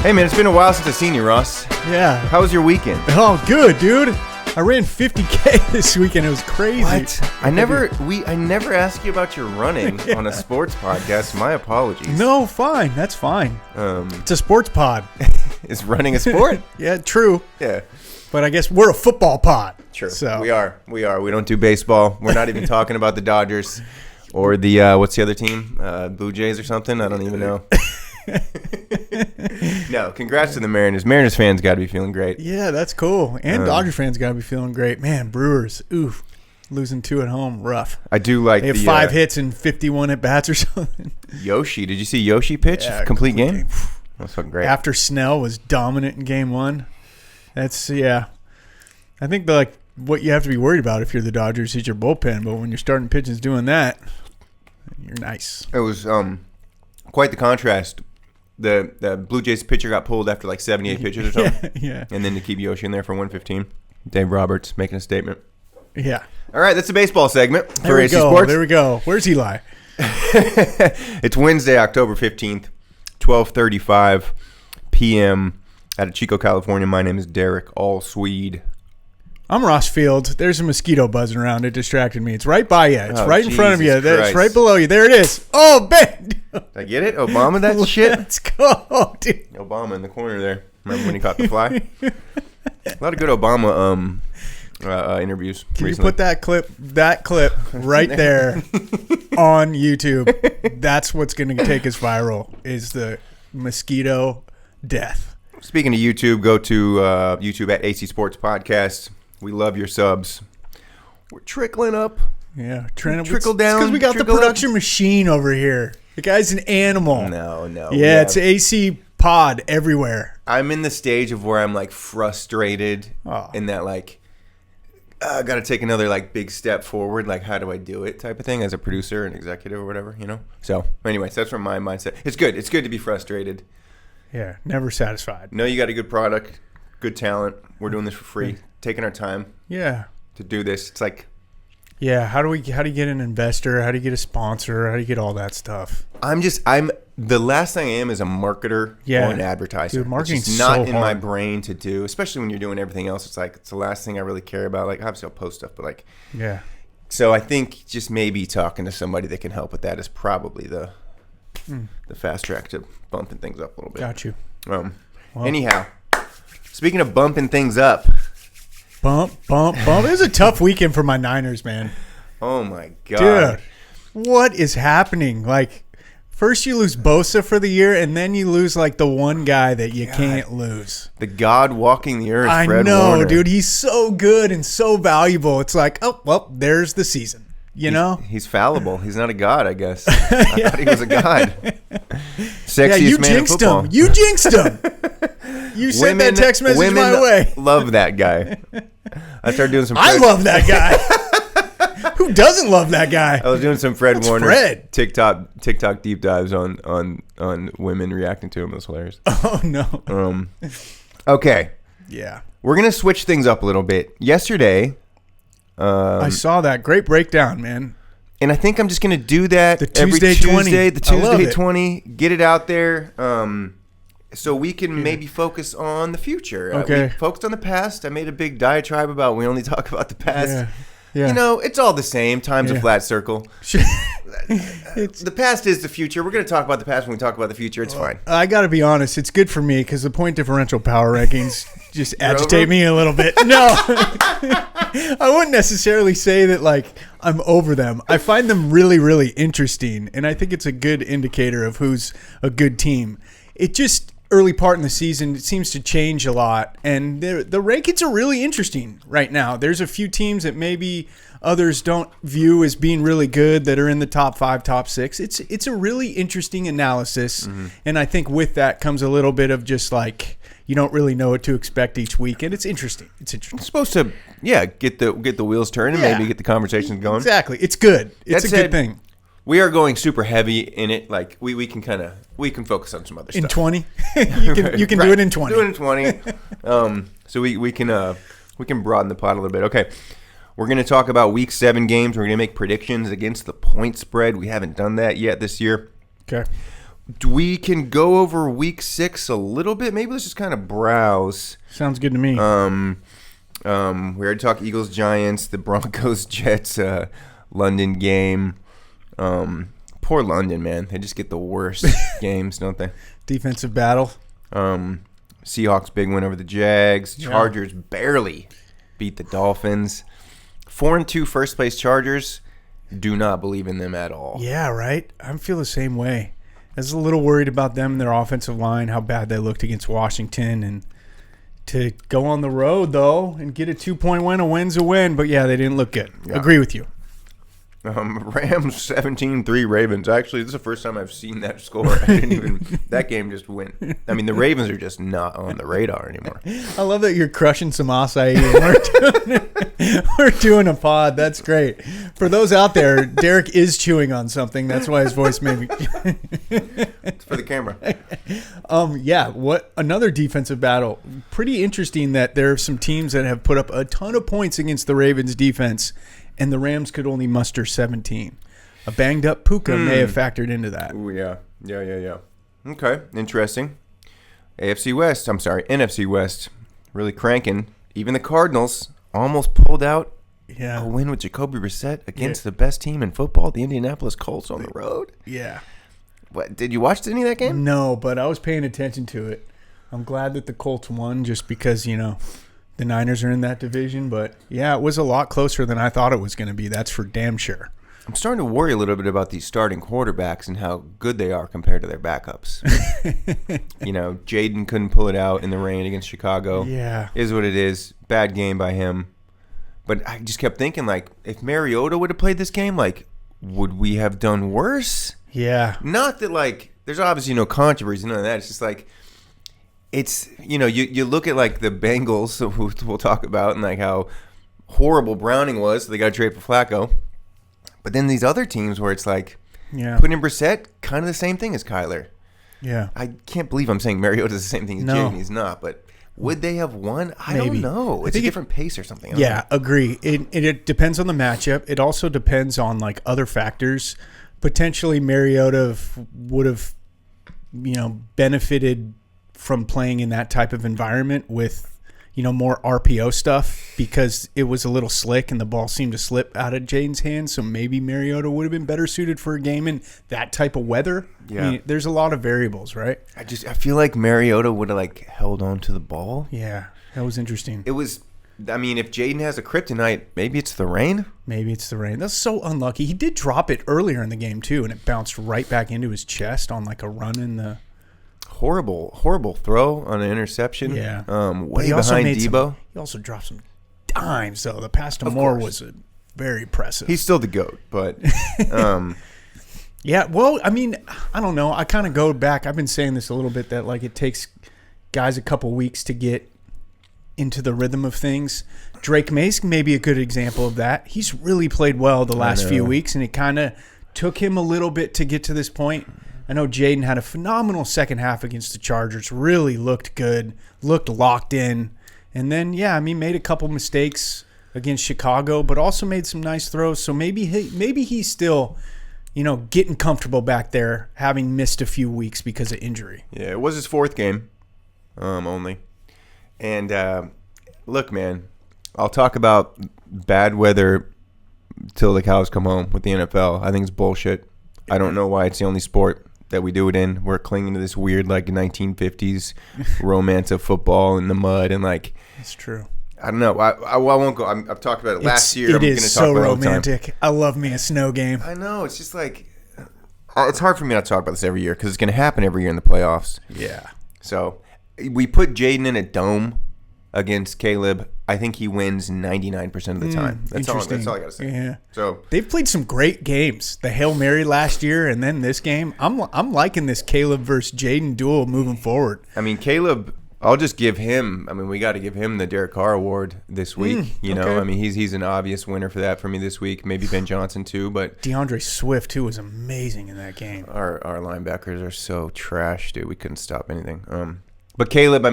Hey, man, it's been a while since I've seen you, Ross. Yeah. How was your weekend? Oh, good, dude. I ran 50K this weekend. It was crazy. What? I never asked you about your running on a sports podcast. My apologies. No, fine. That's fine. It's a sports pod. Is running a sport? Yeah, true. Yeah. But I guess we're a football pod. True. So. We are. We don't do baseball. We're not even talking about the Dodgers or the, what's the other team? Blue Jays or something? I don't even know. No, congrats to the Mariners. Mariners fans got to be feeling great. Yeah, that's cool. And Dodger fans got to be feeling great. Man, Brewers, oof. Losing 2 at home, rough. I do like they have 5 hits and 51 at bats or something. Yoshi. Did you see Yoshi pitch? Yeah, complete game? That's fucking great. After Snell was dominant in game 1. That's, yeah. I think what you have to be worried about if you're the Dodgers is your bullpen. But when you're starting pitchers doing that, you're nice. It was quite the contrast. The Blue Jays pitcher got pulled after like 78 pitches or something. Yeah. And then to keep Yoshi in there for 115. Dave Roberts making a statement. Yeah. All right, that's the baseball segment for There we AC go. Sports. There we go. Where's Eli? It's Wednesday, October 15th, 12:35 p.m. out of Chico, California. My name is Derek Ahlswede. I'm Ross Field. There's a mosquito buzzing around. It distracted me. It's right by you. It's right in front of you. Jesus It's right below you. There it is. Oh, man. Did I get it? Obama, that shit? Let's go, dude. Obama in the corner there. Remember when he caught the fly? A lot of good Obama interviews Can recently. you put that clip right there on YouTube? That's what's going to take us viral is the mosquito death. Speaking of YouTube, go to YouTube at AC Sports Podcast. We love your subs. We're trickling up. Yeah, trickle down. Because we got the trickle production machine over here. The guy's an animal. No. Yeah, it's AC pod everywhere. I'm in the stage of where I'm like frustrated Oh. in that like I got to take another like big step forward. Like, how do I do it? Type of thing as a producer and executive or whatever, you know. So, anyways, that's from my mindset. It's good. It's good to be frustrated. Yeah, never satisfied. No, you got a good product, good talent. We're doing this for free, taking our time. Yeah. To do this, it's like. Yeah, how do you get an investor? How do you get a sponsor? How do you get all that stuff? I'm the last thing I am is a marketer or an advertiser. Dude, marketing's it's just not so in hard. my brain to do, especially when you're doing everything else. It's like it's the last thing I really care about. Like obviously I'll post stuff, but like yeah. So I think just maybe talking to somebody that can help with that is probably the fast track to bumping things up a little bit. Got you. Anyhow, speaking of bumping things up. Bump. It was a tough weekend for my Niners, man. Oh, my God. Dude, what is happening? Like, first you lose Bosa for the year, and then you lose, like, the one guy that you can't lose. The God walking the earth, I Fred know, Warner. dude. He's so good and so valuable. It's like, oh, well, there's the season. You know? He's fallible. He's not a god, I guess. I thought he was a god. Sexiest man in football. You jinxed him. You sent that text message my way. Love that guy. I started doing some. I love that guy. Who doesn't love that guy? I was doing some Fred Warner Fred. TikTok deep dives on women reacting to him. It was hilarious. Oh no. Okay. Yeah. We're gonna switch things up a little bit. Yesterday. I saw that. Great breakdown, man. And I think I'm just going to do that every Tuesday 20. The Tuesday 20. Get it out there so we can maybe focus on the future. Okay. We focused on the past. I made a big diatribe about we only talk about the past. Yeah. You know, it's all the same. Time's a flat circle. The past is the future. We're going to talk about the past when we talk about the future. It's fine. I got to be honest. It's good for me because the point differential power rankings just agitate me a little bit. No. I wouldn't necessarily say that like I'm over them. I find them really, really interesting, and I think it's a good indicator of who's a good team. It just early part in the season, it seems to change a lot, and the rankings are really interesting right now. There's a few teams that maybe others don't view as being really good that are in the top 5, top 6. It's a really interesting analysis, and I think with that comes a little bit of just like you don't really know what to expect each week, and it's interesting. It's supposed to, get the wheels turning, maybe get the conversations going. Exactly. It's good. It's a good thing. We are going super heavy in it. Like we can focus on some other stuff. In 20, you can do it in 20. Do it in 20. So we can broaden the pot a little bit. Okay, we're going to talk about Week 7 games. We're going to make predictions against the point spread. We haven't done that yet this year. Okay. We can go over week 6 a little bit. Maybe let's just kind of browse. Sounds good to me. We already talked Eagles, Giants, the Broncos, Jets, London game. Poor London, man. They just get the worst games, don't they? Defensive battle. Seahawks big win over the Jags. Chargers barely beat the Dolphins. 4-2 first place Chargers. Do not believe in them at all. Yeah, right. I feel the same way. I was a little worried about them and their offensive line, how bad they looked against Washington, and to go on the road though and get a 2-point win, a win's a win. But yeah, they didn't look good. Yeah. Agree with you. Rams 17-3 Ravens. Actually, this is the first time I've seen that score. That game just went. I mean, the Ravens are just not on the radar anymore. I love that you're crushing some acai and we're doing a pod. That's great. For those out there, Derek is chewing on something. That's why his voice made me. It's for the camera. Yeah, what another defensive battle. Pretty interesting that there are some teams that have put up a ton of points against the Ravens defense, and the Rams could only muster 17. A banged-up Puka may have factored into that. Ooh, yeah. Okay, interesting. NFC West, really cranking. Even the Cardinals almost pulled out a win with Jacoby Brissett against the best team in football, the Indianapolis Colts, on the road. Yeah. What, did you watch any of that game? No, but I was paying attention to it. I'm glad that the Colts won just because, the Niners are in that division, but yeah, it was a lot closer than I thought it was going to be. That's for damn sure. I'm starting to worry a little bit about these starting quarterbacks and how good they are compared to their backups. Jaden couldn't pull it out in the rain against Chicago. Yeah. Is what it is. Bad game by him. But I just kept thinking, if Mariota would have played this game, would we have done worse? Yeah. Not that, there's obviously no controversy, none of that. It's just it's, you look at the Bengals, who we'll talk about, and how horrible Browning was, so they got to trade for Flacco. But then these other teams where it's putting in Brissett, kind of the same thing as Kyler. Yeah. I can't believe I'm saying Mariota's the same thing as Jaden. He's not, but would they have won? I don't know. It's a different pace or something. Yeah, agree. It depends on the matchup. It also depends on other factors. Potentially Mariota would have, benefited from playing in that type of environment with, more RPO stuff because it was a little slick and the ball seemed to slip out of Jaden's hands. So maybe Mariota would have been better suited for a game in that type of weather. Yeah. I mean, there's a lot of variables, right? I feel like Mariota would have held on to the ball. Yeah, that was interesting. It was, if Jaden has a kryptonite, maybe it's the rain. Maybe it's the rain. That's so unlucky. He did drop it earlier in the game too, and it bounced right back into his chest on a run in the... Horrible throw on an interception. Yeah. Way behind Debo. He also dropped some dimes, though. The pass to Moore was very impressive. He's still the GOAT, but... yeah, well, I don't know. I kind of go back. I've been saying this a little bit, that it takes guys a couple weeks to get into the rhythm of things. Drake Mace may be a good example of that. He's really played well the last few weeks, and it kind of took him a little bit to get to this point. I know Jaden had a phenomenal second half against the Chargers, really looked good, looked locked in. And then, made a couple mistakes against Chicago, but also made some nice throws. So maybe he's still, getting comfortable back there, having missed a few weeks because of injury. Yeah, it was his 4th game only. And look, man, I'll talk about bad weather till the cows come home with the NFL. I think it's bullshit. I don't know why it's the only sport that we do it in. We're clinging to this weird 1950s romance of football in the mud and It's true. I don't know. I won't go. I've talked about it last year. It is so romantic. I love me a snow game. I know. It's just it's hard for me not to talk about this every year because it's going to happen every year in the playoffs. Yeah. So we put Jaden in a dome against Caleb. I think he wins 99% of the time. That's all I got to say. Yeah. So they've played some great games. The Hail Mary last year and then this game. I'm liking this Caleb versus Jaden duel moving forward. Caleb, I'll just give him, we got to give him the Derek Carr Award this week. Okay. He's an obvious winner for that for me this week. Maybe Ben Johnson too, but DeAndre Swift too was amazing in that game. Our linebackers are so trash, dude. We couldn't stop anything. But Caleb,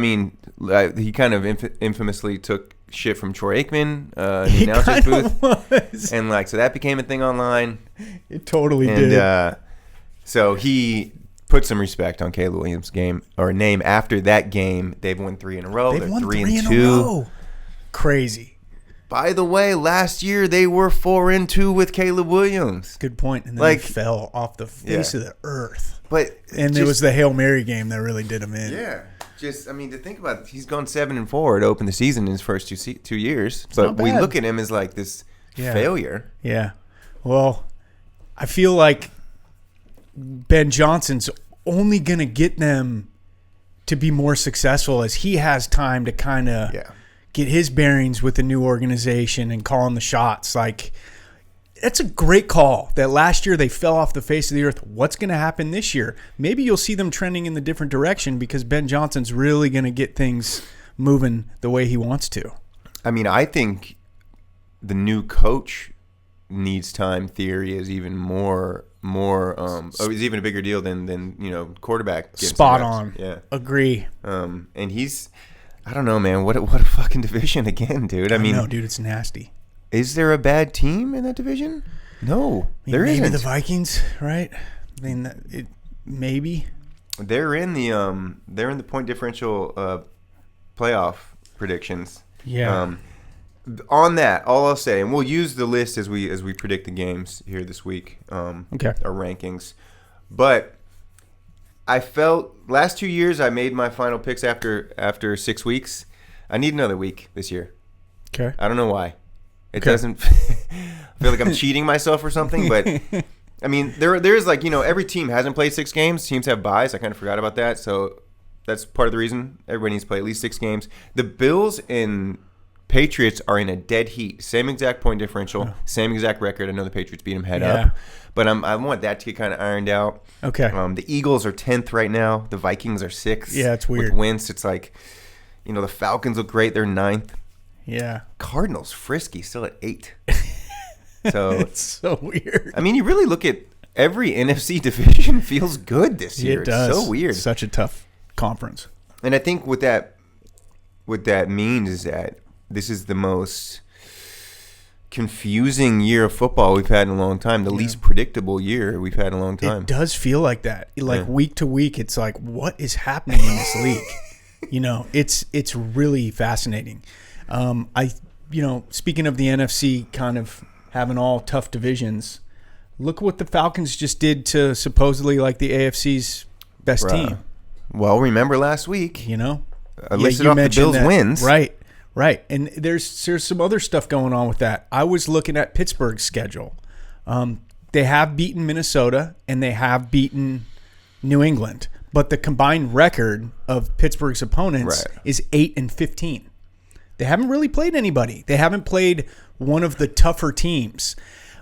he kind of infamously took shit from Troy Aikman. He kind of was. And so that became a thing online. It totally did. So he put some respect on Caleb Williams' name after that game. They've won 3 in a row. They've won 3 in a row. Crazy. By the way, last year they were 4-2 with Caleb Williams. Good point. And then they fell off the face of the earth. And it was the Hail Mary game that really did him in. Yeah. To think about it, he's gone 7-4 to open the season in his first 2 years. But we look at him as like this failure. Yeah. Well, I feel like Ben Johnson's only going to get them to be more successful as he has time to kind of get his bearings with the new organization and calling the shots. Like, that's a great call that last year they fell off the face of the earth. What's going to happen this year? Maybe you'll see them trending in the different direction because Ben Johnson's really going to get things moving the way he wants to. I mean, I think the new coach needs time theory is even is even a bigger deal than quarterback. Spot on. Yeah. Agree. And he's, I don't know, man. What a fucking division again, dude. I mean, no, dude, it's nasty. Is there a bad team in that division? No, there isn't. Maybe the Vikings, right? I mean, maybe they're in the point differential playoff predictions. Yeah. On that, all I'll say, and we'll use the list as we predict the games here this week. Okay. Our rankings, but I felt last 2 years I made my final picks after 6 weeks. I need another week this year. Okay. I don't know why. It doesn't I feel like I'm cheating myself or something, but I mean, there's like, every team hasn't played 6 games. Teams have byes. I kind of forgot about that. So that's part of the reason everybody needs to play at least 6 games. The Bills and Patriots are in a dead heat. Same exact point differential, same exact record. I know the Patriots beat them head up, but I want that to get kind of ironed out. Okay. The Eagles are 10th right now. The Vikings are 6th. Yeah, it's weird. With Wentz, it's like, the Falcons look great. They're 9th. Yeah. Cardinals frisky, still at 8. So it's so weird. I mean, you really look at every NFC division feels good this year. It does. It's so weird. Such a tough conference. And I think what that means is that this is the most confusing year of football we've had in a long time. The least predictable year we've had in a long time. It does feel like that. Like week to week, it's like, what is happening in this league? It's really fascinating. Speaking of the NFC kind of having all tough divisions, look what the Falcons just did to supposedly like the AFC's best team. Well, remember last week, I listed off the Bills' wins. Right. And there's some other stuff going on with that. I was looking at Pittsburgh's schedule. They have beaten Minnesota and they have beaten New England, but the combined record of Pittsburgh's opponents is 8-15. They haven't really played anybody. They haven't played one of the tougher teams.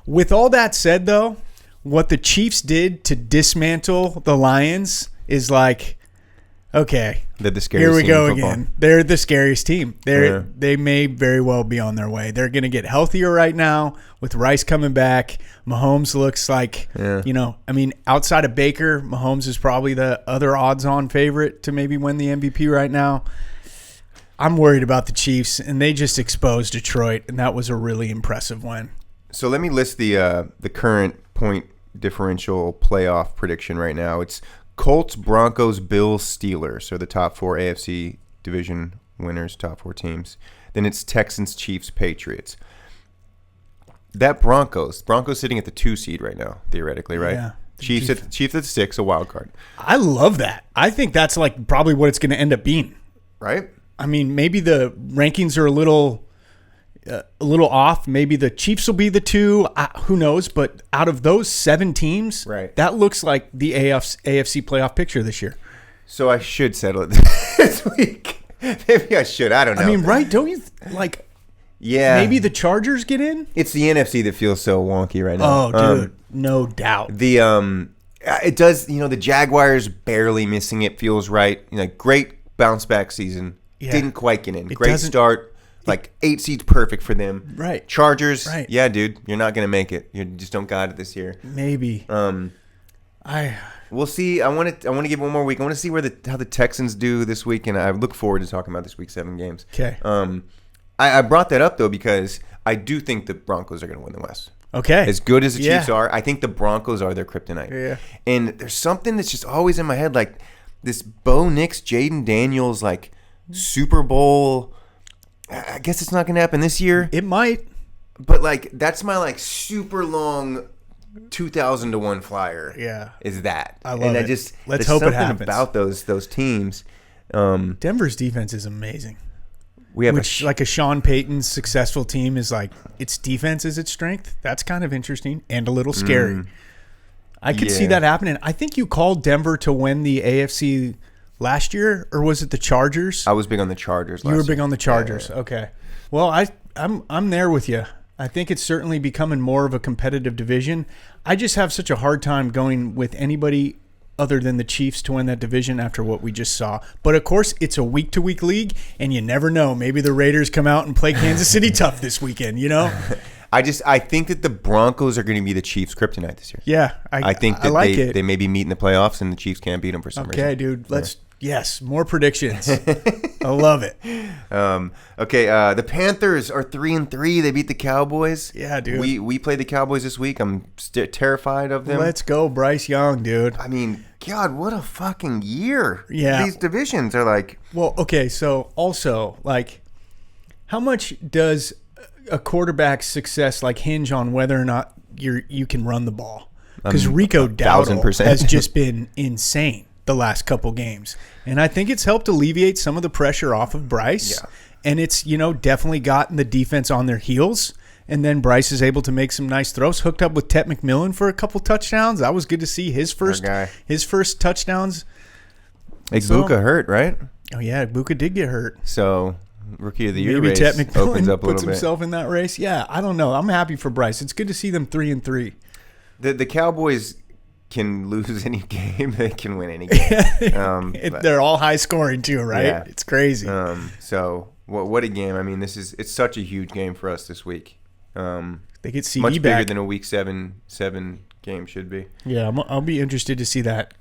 With all that said, though, what the Chiefs did to dismantle the Lions is like, okay, they're the scariest here we team go in football. again. They're the scariest team. They may very well be on their way. They're going to get healthier right now with Rice coming back. Mahomes looks like, outside of Baker, Mahomes is probably the other odds-on favorite to maybe win the MVP right now. I'm worried about the Chiefs, and they just exposed Detroit, and that was a really impressive win. So let me list the current point differential playoff prediction right now. It's Colts, Broncos, Bills, Steelers are the top 4 AFC division winners, top 4 teams. Then it's Texans, Chiefs, Patriots. That Broncos sitting at the 2 seed right now, theoretically, right? Yeah. Chiefs at 6, a wild card. I love that. I think that's like probably what it's going to end up being. Right? I mean, maybe the rankings are a little off. Maybe the Chiefs will be the 2. Who knows? But out of those 7 teams, that looks like the AFC playoff picture this year. So I should settle it this week. Maybe I should. I don't know. I mean, right? Don't you like? Yeah. Maybe the Chargers get in. It's the NFC that feels so wonky right now. Oh, dude, no doubt. It does. The Jaguars barely missing it feels right. Great bounce back season. Yeah. Didn't quite get in. Great start. Like 8 seeds perfect for them. Right. Chargers. Right. Yeah, dude. You're not going to make it. You just don't got it this year. Maybe. We'll see. I want to give one more week. I want to see how the Texans do this week, and I look forward to talking about this week's 7 games. Okay. I brought that up though because I do think the Broncos are going to win the West. Okay. As good as the Chiefs are, I think the Broncos are their kryptonite. Yeah. And there's something that's just always in my head, like this Bo Nix, Jaden Daniels, like Super Bowl. I guess it's not going to happen this year. It might. But like that's my like super long 2,000 to 1 flyer. Yeah. Is that. I love and it. I just, Let's there's hope it something happens. about those teams. Denver's defense is amazing. We have like a Sean Payton's successful team is like its defense is its strength. That's kind of interesting and a little scary. I could see that happening. I think you called Denver to win the AFC last year, or was it the Chargers? I was big on the Chargers. You were last big year. on the Chargers. Yeah. Okay. Well, I'm there with you. I think it's certainly becoming more of a competitive division. I just have such a hard time going with anybody other than the Chiefs to win that division after what we just saw. But, of course, it's a week-to-week league, and you never know. Maybe the Raiders come out and play Kansas City tough this weekend, you know? I think that the Broncos are going to be the Chiefs' kryptonite this year. Yeah. I think that like they may be meeting the playoffs and the Chiefs can't beat them for some reason. Okay, dude. Yes, more predictions. I love it. The Panthers are 3-3. They beat the Cowboys. Yeah, dude. We played the Cowboys this week. I'm terrified of them. Let's go, Bryce Young, dude. I mean, God, what a fucking year. Yeah. These divisions are like. Well, okay, so also, like, how much does a quarterback's success like hinge on whether or not you can run the ball? Because Rico Dowdle 1,000%. has just been insane the last couple games. And I think it's helped alleviate some of the pressure off of Bryce. Yeah. And it's, definitely gotten the defense on their heels. And then Bryce is able to make some nice throws. Hooked up with Tet McMillan for a couple touchdowns. That was good to see his first touchdowns. Buka hurt, right? Oh, yeah, Buka did get hurt. So, Rookie of the Year Maybe race Tet McMillan opens up a puts little bit. himself in that race. Yeah, I don't know. I'm happy for Bryce. It's good to see them 3-3. The Cowboys can lose any game. They can win any game. They're all high scoring too, right? Yeah. It's crazy. So what a game. I mean, it's such a huge game for us this week. They get CD much back. bigger than a week seven game should be. Yeah, I'll be interested to see that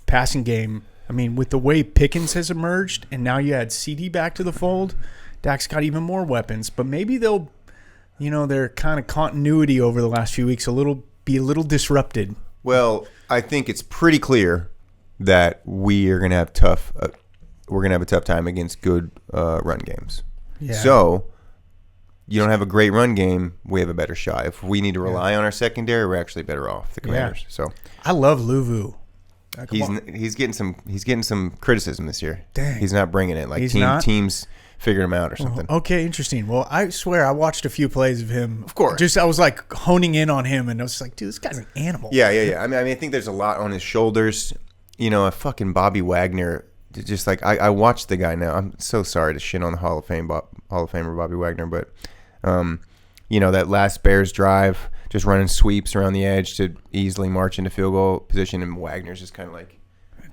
passing game. I mean, with the way Pickens has emerged, and now you add CD back to the fold, Dak's got even more weapons. But maybe they'll, their kind of continuity over the last few weeks be a little disrupted. Well, I think it's pretty clear that we are going to have tough. We're going to have a tough time against good run games. Yeah. So you don't have a great run game, we have a better shot. If we need to rely on our secondary, we're actually better off. The Commanders. Yeah. So I love Luvu. he's getting some criticism this year. Dang. He's not bringing it. Like teams figured him out or something. Okay, interesting. Well, I swear I watched a few plays of him. Of course. I was like honing in on him, and I was like, dude, this guy's an animal. Yeah. I mean, I think there's a lot on his shoulders. A fucking Bobby Wagner. Just like I watched the guy now. I'm so sorry to shit on the Hall of Famer Bobby Wagner, but that last Bears drive, just running sweeps around the edge to easily march into field goal position, and Wagner's just kind of like,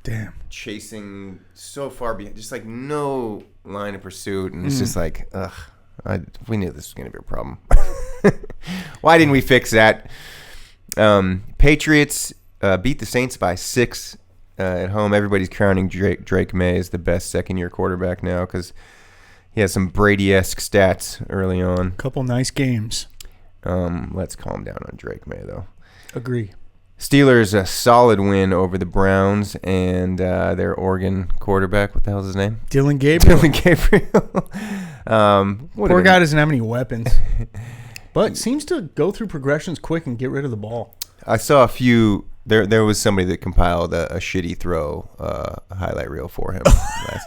damn, chasing so far behind, just like no line of pursuit, and it's just like, ugh. We knew this was going to be a problem. Why didn't we fix that? Patriots beat the Saints by 6 at home. Everybody's crowning Drake May as the best second-year quarterback now because he has some Brady-esque stats early on. Couple nice games. Let's calm down on Drake May, though. Agree. Steelers, a solid win over the Browns and their Oregon quarterback. What the hell's his name? Dylan Gabriel. Poor guy doesn't have any weapons, but seems to go through progressions quick and get rid of the ball. I saw a few. There was somebody that compiled a shitty throw highlight reel for him.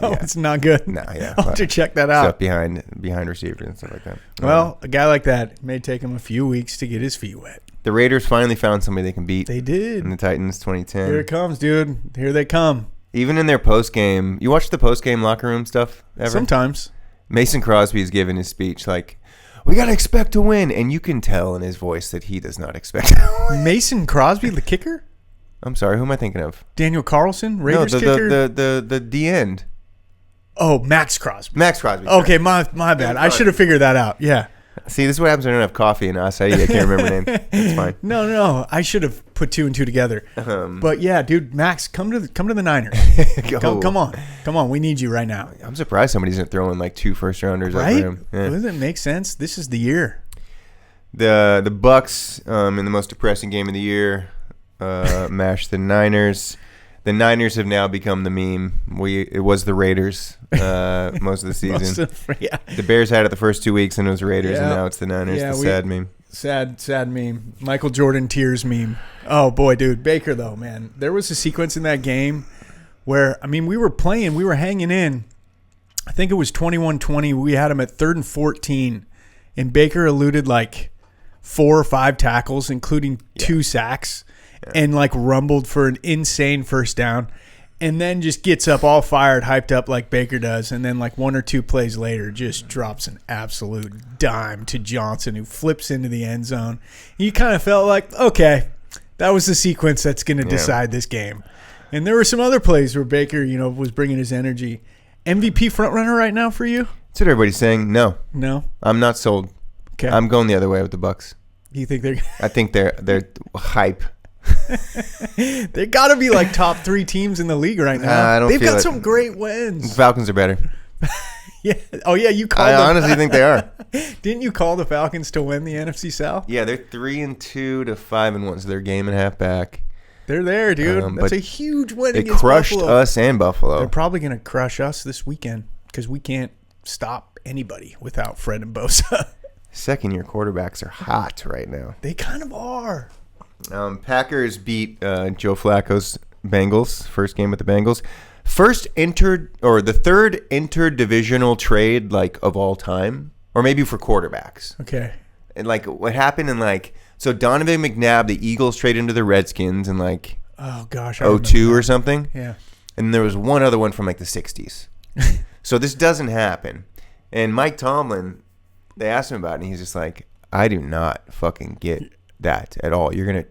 It's not good. No, yeah. I'll have to check that out. Stuff behind receivers and stuff like that. Well, a guy like that, it may take him a few weeks to get his feet wet. The Raiders finally found somebody they can beat. They did. In the Titans 2010. Here it comes, dude. Here they come. Even in their post-game. You watch the post-game locker room stuff ever? Sometimes. Mason Crosby's given his speech like, we got to expect to win. And you can tell in his voice that he does not expect to win. Mason Crosby, the kicker? I'm sorry, who am I thinking of? Daniel Carlson, Raiders kicker? The D-end. Oh, Max Crosby. Max Crosby. Okay, my bad. I should have figured that out. Yeah. See, this is what happens when I don't have coffee and acai. I can't remember the name. It's fine. No. I should have put 2 and 2 together. But yeah, dude, Max, come to the Niners. Come on. We need you right now. I'm surprised somebody isn't throwing like 2 first-rounders right? over him. Yeah. Doesn't it make sense? This is the year. The Bucks in the most depressing game of the year mashed the Niners. The Niners have now become the meme. It was the Raiders most of the season. The Bears had it the first 2 weeks, and it was Raiders, and now it's the Niners. The sad meme. Sad meme. Michael Jordan tears meme. Oh, boy, dude. Baker, though, man. There was a sequence in that game where, we were hanging in. I think it was 21-20. We had him at 3rd and 14, and Baker eluded like 4 or 5 tackles, including 2 sacks, and like rumbled for an insane first down, and then just gets up all fired, hyped up like Baker does, and then like 1 or 2 plays later just drops an absolute dime to Johnson, who flips into the end zone. You kind of felt like, okay, that was the sequence that's going to decide this game. And there were some other plays where Baker, was bringing his energy. MVP frontrunner right now for you? That's what everybody's saying. No, I'm not sold. Okay, I'm going the other way with the Bucks. You think they're? I think they're hype. They got to be like top 3 teams in the league right now. They've got some great wins. The Falcons are better. Yeah. Oh yeah, you called. I honestly think they are. Didn't you call the Falcons to win the NFC South? Yeah, they're 3-2 to 5-1, so they're a game and a half back. They're there, dude. That's a huge win they against crushed Buffalo. us and Buffalo. They're probably going to crush us this weekend because we can't stop anybody without Fred and Bosa. Second-year quarterbacks are hot right now. They kind of are. Packers beat Joe Flacco's Bengals, first game with the Bengals. The third interdivisional trade of all time, or maybe for quarterbacks. Okay. And what happened in so Donovan McNabb, the Eagles traded into the Redskins in oh gosh, 2002 or something. Yeah. And there was one other one from the 60s. So this doesn't happen. And Mike Tomlin, they asked him about it, and he's just like, I do not fucking get that at all. You're gonna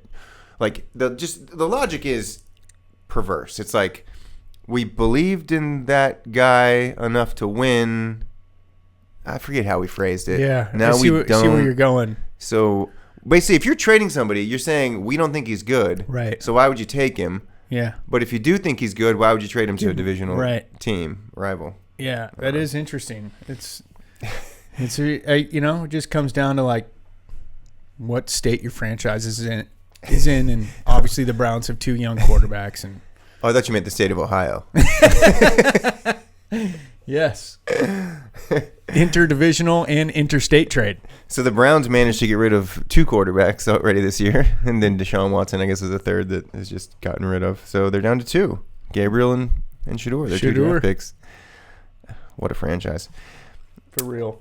the logic is perverse. It's like, we believed in that guy enough to win. I forget how we phrased it. Yeah. Now see where you're going. So basically, if you're trading somebody, you're saying we don't think he's good. Right. So why would you take him? Yeah. But if you do think he's good, why would you trade him to a divisional rival? Yeah, that is interesting. It's it just comes down to what state your franchise is in, and obviously the Browns have 2 young quarterbacks. And I thought you meant the state of Ohio. Yes. Interdivisional and interstate trade. So the Browns managed to get rid of 2 quarterbacks already this year, and then Deshaun Watson, I guess, is the third that is just gotten rid of. So they're down to 2, Gabriel and Shador. They're 2 draft picks. What a franchise. For real.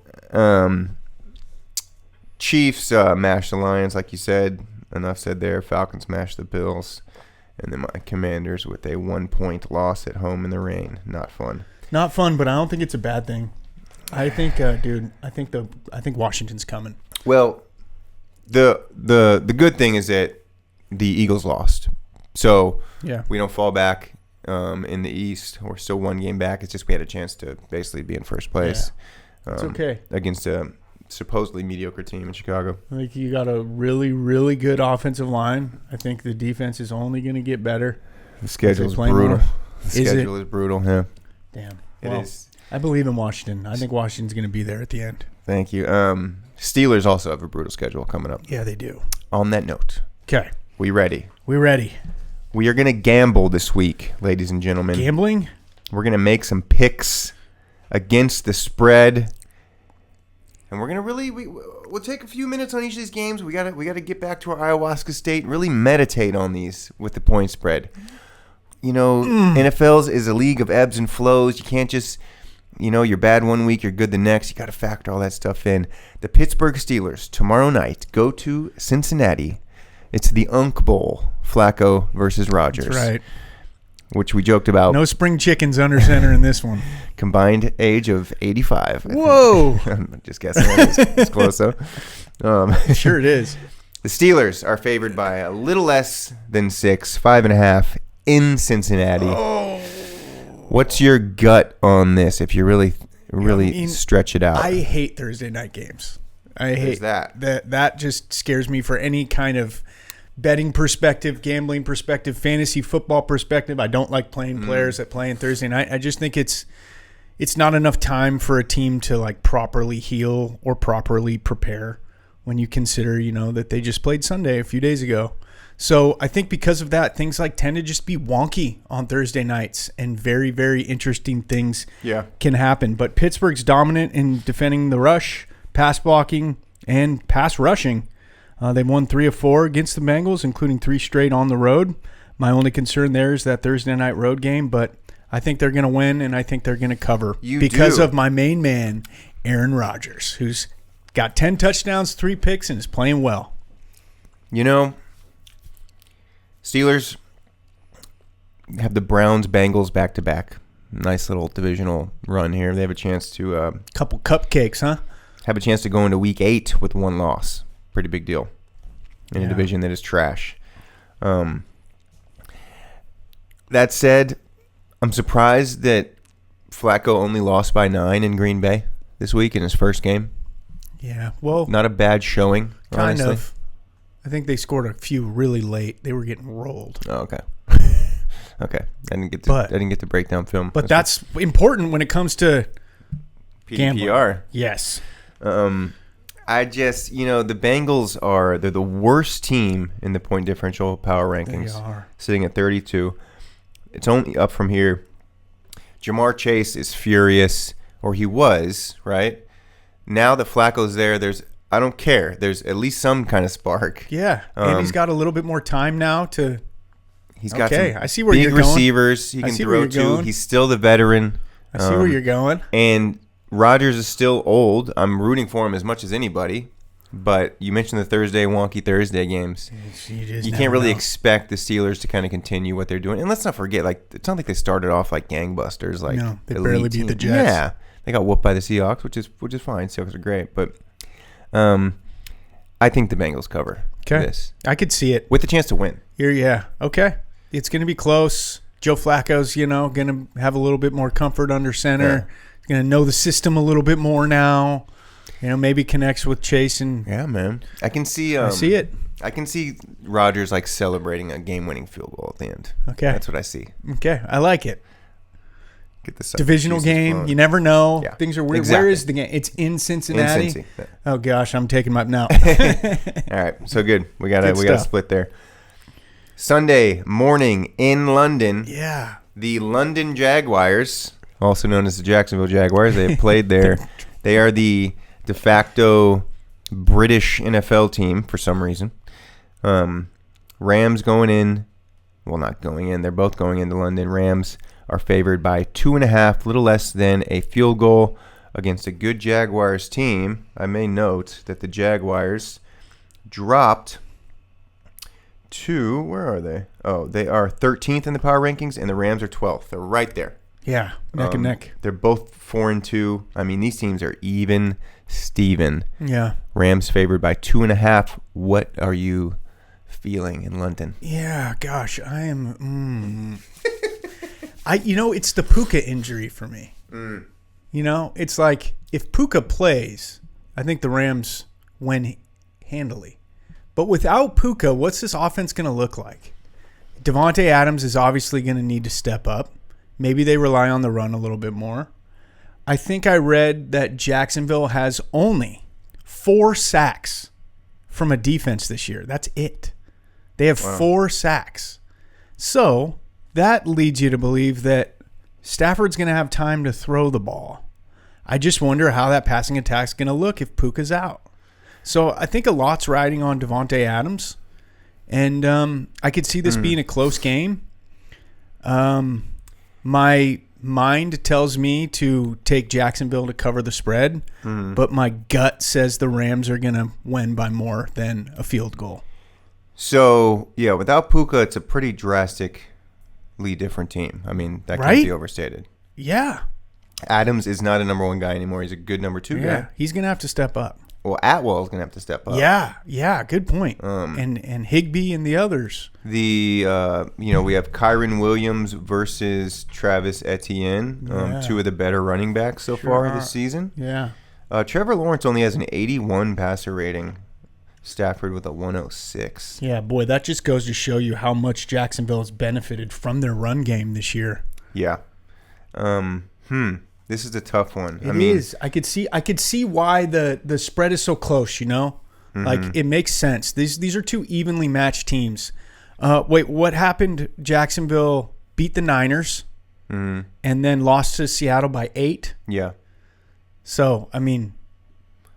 Chiefs mashed the Lions, like you said. Enough said there. Falcons mashed the Bills. And then my Commanders with a 1-point loss at home in the rain. Not fun. Not fun, but I don't think it's a bad thing. I think, dude, I think Washington's coming. Well, the good thing is that the Eagles lost. So we don't fall back in the East. We're still 1 game back. It's just we had a chance to basically be in first place. Yeah. It's okay. Against a supposedly mediocre team in Chicago. You got a really, really good offensive line. I think the defense is only going to get better. The schedule is brutal. The schedule is brutal, yeah. Damn. It is. I believe in Washington. I think Washington's going to be there at the end. Thank you. Steelers also have a brutal schedule coming up. Yeah, they do. On that note. Okay. We ready? We're ready. We are going to gamble this week, ladies and gentlemen. Gambling? We're going to make some picks against the spread. And we're going to we'll take a few minutes on each of these games. We got to get back to our ayahuasca state and really meditate on these with the point spread. NFL's is a league of ebbs and flows. You can't just, you're bad one week, you're good the next. You got to factor all that stuff in. The Pittsburgh Steelers tomorrow night go to Cincinnati. It's the Unk Bowl, Flacco versus Rodgers. That's right. Which we joked about. No spring chickens under center in this one. Combined age of 85. Whoa. I'm just guessing. It's close, though. Sure it is. The Steelers are favored by a little less than 6, 5.5 in Cincinnati. Oh. What's your gut on this if you really stretch it out? I hate Thursday night games. I hate that. That just scares me for any kind of betting perspective, gambling perspective, fantasy football perspective. I don't like playing players that play on Thursday night. I just think it's not enough time for a team to properly heal or properly prepare. when you consider, that they just played Sunday a few days ago. So I think because of that, things like tend to just be wonky on Thursday nights, and very, very interesting things can happen. But Pittsburgh's dominant in defending the rush, pass blocking, and pass rushing. They've won 3 of 4 against the Bengals, including 3 straight on the road. My only concern there is that Thursday night road game, but I think they're going to win, and I think they're going to cover because of my main man, Aaron Rodgers, who's got 10 touchdowns, 3 picks, and is playing well. Steelers have the Browns-Bengals back-to-back. Nice little divisional run here. They have a chance to... couple cupcakes, huh? Have a chance to go into Week 8 with 1 loss. Pretty big deal in a division that is trash. That said, I'm surprised that Flacco only lost by 9 in Green Bay this week in his first game. Yeah, well... Not a bad showing, kind honestly. of. I think they scored a few really late. They were getting rolled. Oh, okay. Okay. I didn't get to break down film. But that's important when it comes to PDPR. Yes. I just, the Bengals they're the worst team in the point differential power rankings. They are. Sitting at 32. It's only up from here. Jamar Chase is furious, or he was, right? Now that Flacco's there, I don't care. There's at least some kind of spark. Yeah, and he's got a little bit more time now to... He's got some I see where big you're going. receivers he can throw to. He's still the veteran. I see where you're going. And Rodgers is still old. I'm rooting for him as much as anybody. But you mentioned the wonky Thursday games. You can't really expect the Steelers to kind of continue what they're doing. And let's not forget, it's not like they started off like gangbusters. No, they barely beat the Jets. Yeah, they got whooped by the Seahawks, which is fine. Seahawks are great, but I think the Bengals cover this. I could see it with the chance to win. Okay. It's going to be close. Joe Flacco's, going to have a little bit more comfort under center. Yeah. He's going to know the system a little bit more now. Maybe connects with Chase and... Yeah, man. I can see... I see it. I can see Rodgers, celebrating a game-winning field goal at the end. Okay. That's what I see. Okay. I like it. Get this divisional game. Flowing. You never know. Yeah. Things are weird. Exactly. Where is the game? It's in Cincinnati? In Cincy. Yeah. Oh, gosh. I'm taking my... No. All right. So good. We got a split there. Sunday morning in London. Yeah. The London Jaguars, also known as the Jacksonville Jaguars, they have played there. They are the de facto British NFL team for some reason. Rams going in. Well, not going in. They're both going into London. Rams are favored by 2.5, little less than a field goal against a good Jaguars team. I may note that the Jaguars dropped to, where are they? Oh, they are 13th in the power rankings, and the Rams are 12th. They're right there. Yeah, neck and neck. They're both 4-2. I mean, these teams are even Steven. Yeah. Rams favored by 2.5. What are you feeling in London? Yeah, gosh, I am. It's the Puka injury for me. It's like if Puka plays, I think the Rams win handily. But without Puka, what's this offense going to look like? Devontae Adams is obviously going to need to step up. Maybe they rely on the run a little bit more. I think I read that Jacksonville has only 4 sacks from a defense this year. That's it. They have 4 sacks. So that leads you to believe that Stafford's going to have time to throw the ball. I just wonder how that passing attack's going to look if Puka's out. So I think a lot's riding on Devontae Adams, and I could see this being a close game. My mind tells me to take Jacksonville to cover the spread, but my gut says the Rams are going to win by more than a field goal. So, yeah, without Puka, it's a pretty drastically different team. I mean, that can't be overstated. Yeah. Adams is not a number 1 guy anymore. He's a good number 2 guy. He's going to have to step up. Well, Atwell's going to have to step up. Yeah, good point. And Higbee and the others. We have Kyron Williams versus Travis Etienne, 2 of the better running backs so far this season. Yeah. Trevor Lawrence only has an 81 passer rating. Stafford with a 106. Yeah, boy, that just goes to show you how much Jacksonville has benefited from their run game this year. Yeah. This is a tough one. It is. I could see why the spread is so close, Like, it makes sense. These are two evenly matched teams. Wait, what happened? Jacksonville beat the Niners and then lost to Seattle by 8. Yeah. So, I mean,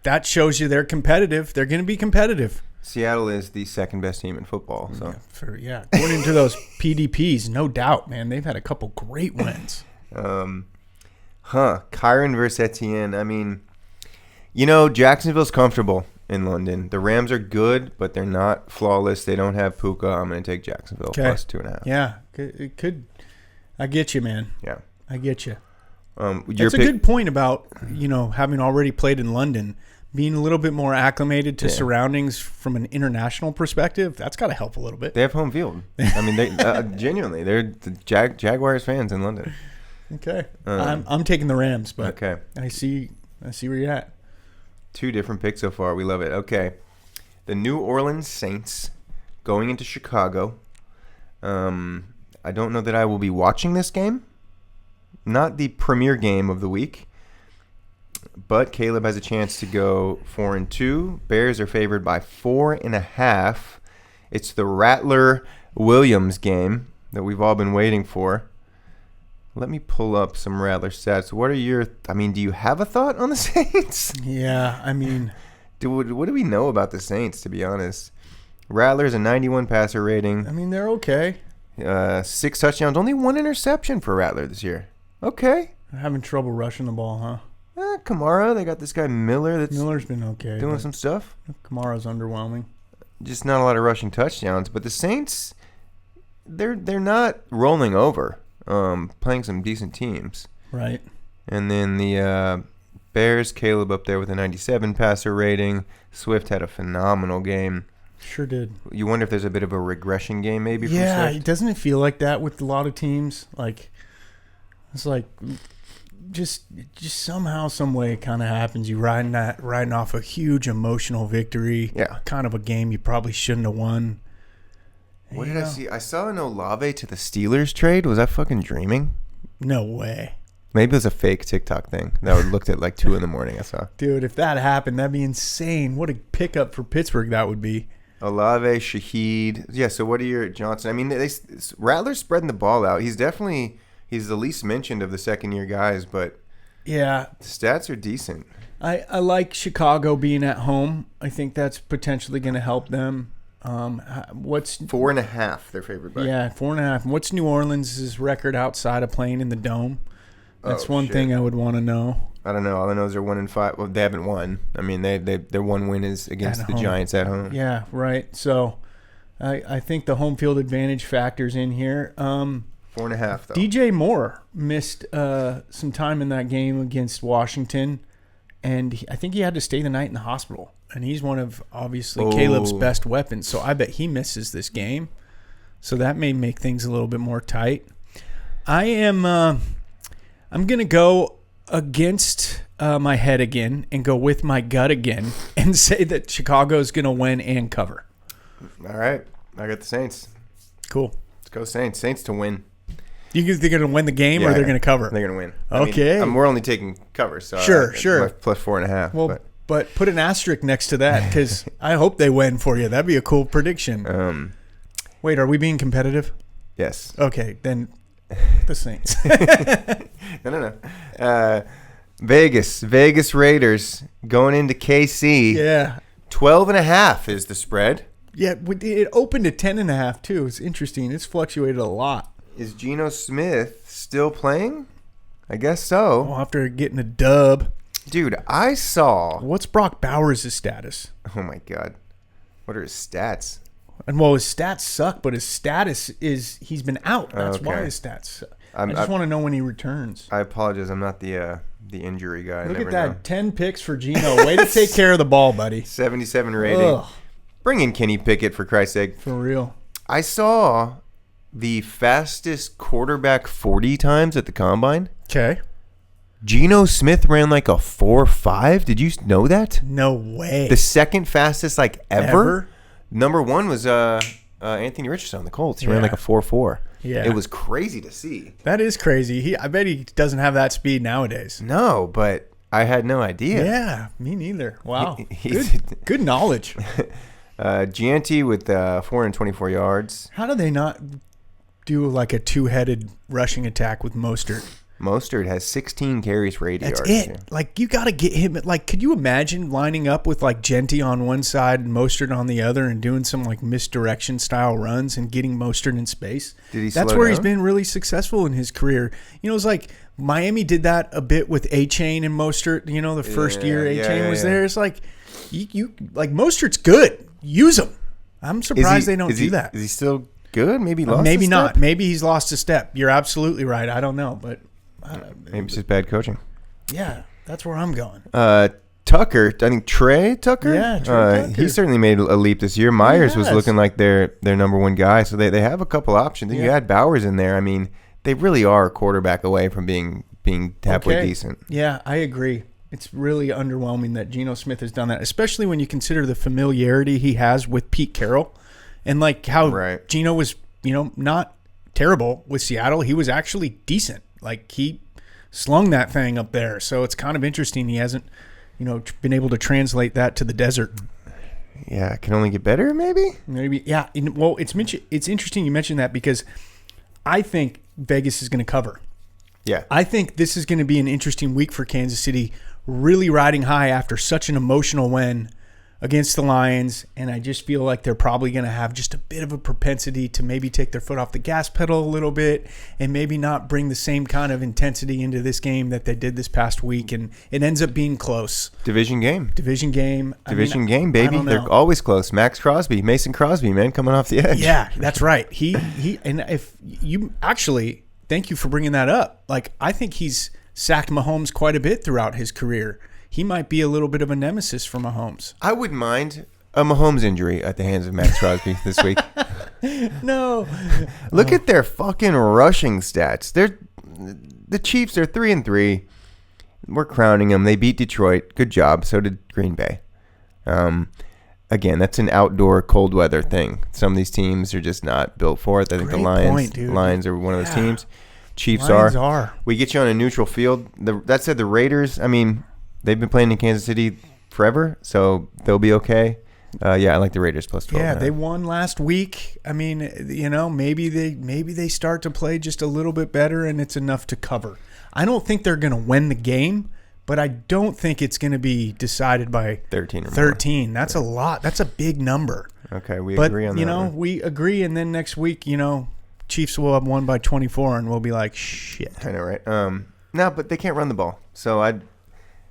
that shows you they're competitive. They're going to be competitive. Seattle is the second best team in football. So According to those PDPs, no doubt, man. They've had a couple great wins. Kyron versus Etienne. I mean, Jacksonville's comfortable in London. The Rams are good, but they're not flawless. They don't have Puka. I'm going to take Jacksonville plus 2.5. Yeah, it could. I get you, man. Yeah, I get you. That's a good point about having already played in London, being a little bit more acclimated to surroundings from an international perspective. That's got to help a little bit. They have home field. I mean, they genuinely, they're the Jaguars fans in London. Okay, I'm taking the Rams, but okay. I see where you're at. 2 different picks so far. We love it. Okay, the New Orleans Saints going into Chicago. I don't know that I will be watching this game. Not the premier game of the week, but Caleb has a chance to go 4-2. Bears are favored by 4.5. It's the Rattler-Williams game that we've all been waiting for. Let me pull up some Rattler stats. What are your? Do you have a thought on the Saints? Yeah, I mean, what do we know about the Saints? To be honest, Rattler's a 91 passer rating. I mean, they're okay. 6 touchdowns, only 1 interception for Rattler this year. Okay. They're having trouble rushing the ball, huh? Kamara, they got this guy Miller's been okay. Doing some stuff. Kamara's underwhelming. Just not a lot of rushing touchdowns. But the Saints, they're not rolling over, playing some decent teams. Right. And then the Bears, Caleb up there with a 97 passer rating. Swift had a phenomenal game. Sure did. You wonder if there's a bit of a regression game maybe from Yeah, Swift? doesn't it feel like that with a lot of teams? Like, it's like just somehow, some way it kind of happens. You riding off a huge emotional victory. Yeah. Kind of a game you probably shouldn't have won. What did I see? I saw an Olave to the Steelers trade. Was that fucking dreaming? No way. Maybe it was a fake TikTok thing that I looked at like 2 in the morning. I saw. Dude, if that happened, that'd be insane. What a pickup for Pittsburgh that would be. Olave, Shaheed. Yeah, so what are your Johnson? I mean, Rattler's spreading the ball out. He's the least mentioned of the second-year guys, but yeah, stats are decent. I like Chicago being at home. I think that's potentially going to help them. What's 4.5? They're favored by. Yeah, 4.5. What's New Orleans' record outside of playing in the Dome? That's one thing I would want to know. I don't know. All I know is they're 1-5. Well, they haven't won. I mean, their one win is against the Giants at home. Yeah, right. So, I think the home field advantage factors in here. 4.5 though. DJ Moore missed some time in that game against Washington, and I think he had to stay the night in the hospital. And he's one of obviously Caleb's best weapons. So I bet he misses this game. So that may make things a little bit more tight. I'm going to go against my head again and go with my gut again and say that Chicago's going to win and cover. All right. I got the Saints. Cool. Let's go Saints. Saints to win. You think they're going to win the game or they're going to cover? They're going to win. Okay. We're only taking cover. So sure. Plus 4.5. Well, but put an asterisk next to that because I hope they win for you. That'd be a cool prediction. Wait, are we being competitive? Yes. Okay, then the Saints. No. Vegas Raiders going into KC. Yeah. 12.5 is the spread. Yeah, it opened at 10.5 too. It's interesting. It's fluctuated a lot. Is Geno Smith still playing? I guess so. Oh, after getting a dub. Dude, I saw. What's Brock Bowers' status? Oh my God. What are his stats? And well, his stats suck, but his status is he's been out. That's why his stats suck. I just want to know when he returns. I apologize. I'm not the injury guy. Look at that. 10 picks for Geno. Way to take care of the ball, buddy. 77 rating. Ugh. Bring in Kenny Pickett, for Christ's sake. For real. I saw the fastest quarterback 40 times at the Combine. Okay. Geno Smith ran like a 4.5. Did you know that? No way. The second fastest ever? Number 1 was Anthony Richardson on the Colts. He ran like a 4.4. Yeah. It was crazy to see. That is crazy. I bet he doesn't have that speed nowadays. No, but I had no idea. Yeah, me neither. Wow. He's Good knowledge. Gianti with 424 yards. How do they not do like a two-headed rushing attack with Mostert? Mostert has 16 carries for 80 That's yards. it. Yeah. Like, you got to get him. Like, could you imagine lining up with like Genti on one side and Mostert on the other and doing some like misdirection style runs and getting Mostert in space? Did he That's slow where down? he's been really successful in his career. You know, it's like Miami did that a bit with A-Chain and Mostert. You know, the first year A-Chain was there. It's like, you like Mostert's good. Use him. I'm surprised they don't do that. Is he still good? Maybe lost Maybe a not. step? Maybe he's lost a step. You're absolutely right. I don't know, but Maybe it's just bad coaching. yeah, that's where I'm going. Tucker, I think Trey Tucker. Yeah, Trey Tucker. He certainly made a leap this year. Myers was has. looking like their number one guy, so they have a couple options. And you Yeah. had Bowers in there. I mean, they really are a quarterback away from being halfway Okay. decent. Yeah, I agree. It's really underwhelming that Geno Smith has done that, especially when you consider the familiarity he has with Pete Carroll and like how Right. Geno was, not terrible with Seattle. He was actually decent. Like, he slung that thing up there. So it's kind of interesting he hasn't, been able to translate that to the desert. Yeah, it can only get better, maybe. Maybe, yeah. Well, it's interesting you mentioned that because I think Vegas is going to cover. Yeah. I think this is going to be an interesting week for Kansas City, really riding high after such an emotional win against the Lions, and I just feel like they're probably going to have just a bit of a propensity to maybe take their foot off the gas pedal a little bit and maybe not bring the same kind of intensity into this game that they did this past week, and it ends up being close. Division game, game, baby. They're always close. Mason Crosby, man, coming off the edge. Yeah, that's right. He and if you actually, thank you for bringing that up. Like, I think he's sacked Mahomes quite a bit throughout his career. He might be a little bit of a nemesis for Mahomes. I wouldn't mind a Mahomes injury at the hands of Max Crosby this week. No. Look at their fucking rushing stats. The Chiefs are 3-3. We're crowning them. They beat Detroit. Good job. So did Green Bay. Again, that's an outdoor cold weather thing. Some of these teams are just not built for it. I think the Lions are one of those teams. Chiefs are. We get you on a neutral field. That said, the Raiders, I mean, they've been playing in Kansas City forever, so they'll be okay. I like the Raiders plus 12. Yeah, they won last week. I mean, maybe they start to play just a little bit better, and it's enough to cover. I don't think they're going to win the game, but I don't think it's going to be decided by 13 or 13. more. That's a lot. That's a big number. Okay, we agree on that. We agree, and then next week, Chiefs will have won by 24, and we'll be like, shit. I know, right? No, but they can't run the ball, so I'd.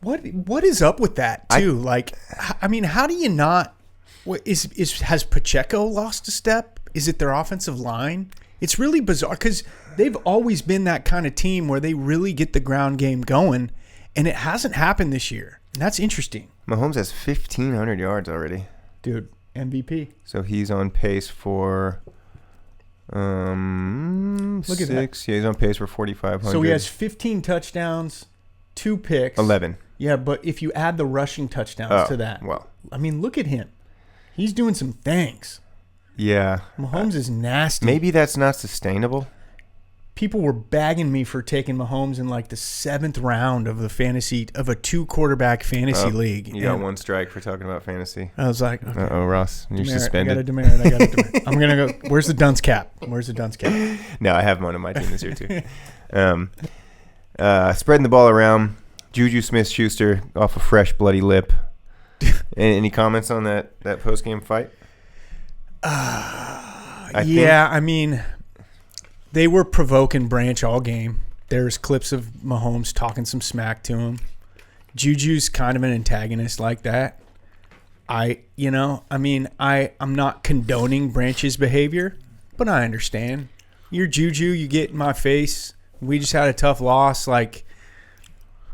What is up with that too? How do you not? Has Pacheco lost a step? Is it their offensive line? It's really bizarre because they've always been that kind of team where they really get the ground game going, and it hasn't happened this year. And that's interesting. Mahomes has 1,500 yards already, dude. MVP. So he's on pace for. Look at 6. That. Yeah, he's on pace for 4,500. So he has 15 touchdowns, 2 picks. 11. Yeah, but if you add the rushing touchdowns to that, I mean, look at him. He's doing some things. Yeah. Mahomes is nasty. Maybe that's not sustainable. People were bagging me for taking Mahomes in like the 7th round of a 2-quarterback fantasy league. You got one strike for talking about fantasy. I was like, okay. Uh-oh, Ross, you're suspended. I got to demerit. I'm going to go. Where's the dunce cap? No, I have him on my team this year too. Spreading the ball around. Juju Smith-Schuster off a fresh bloody lip. Any comments on that post-game fight? I mean, they were provoking Branch all game. There's clips of Mahomes talking some smack to him. Juju's kind of an antagonist like that. I'm not condoning Branch's behavior, but I understand. You're Juju, you get in my face. We just had a tough loss. Like,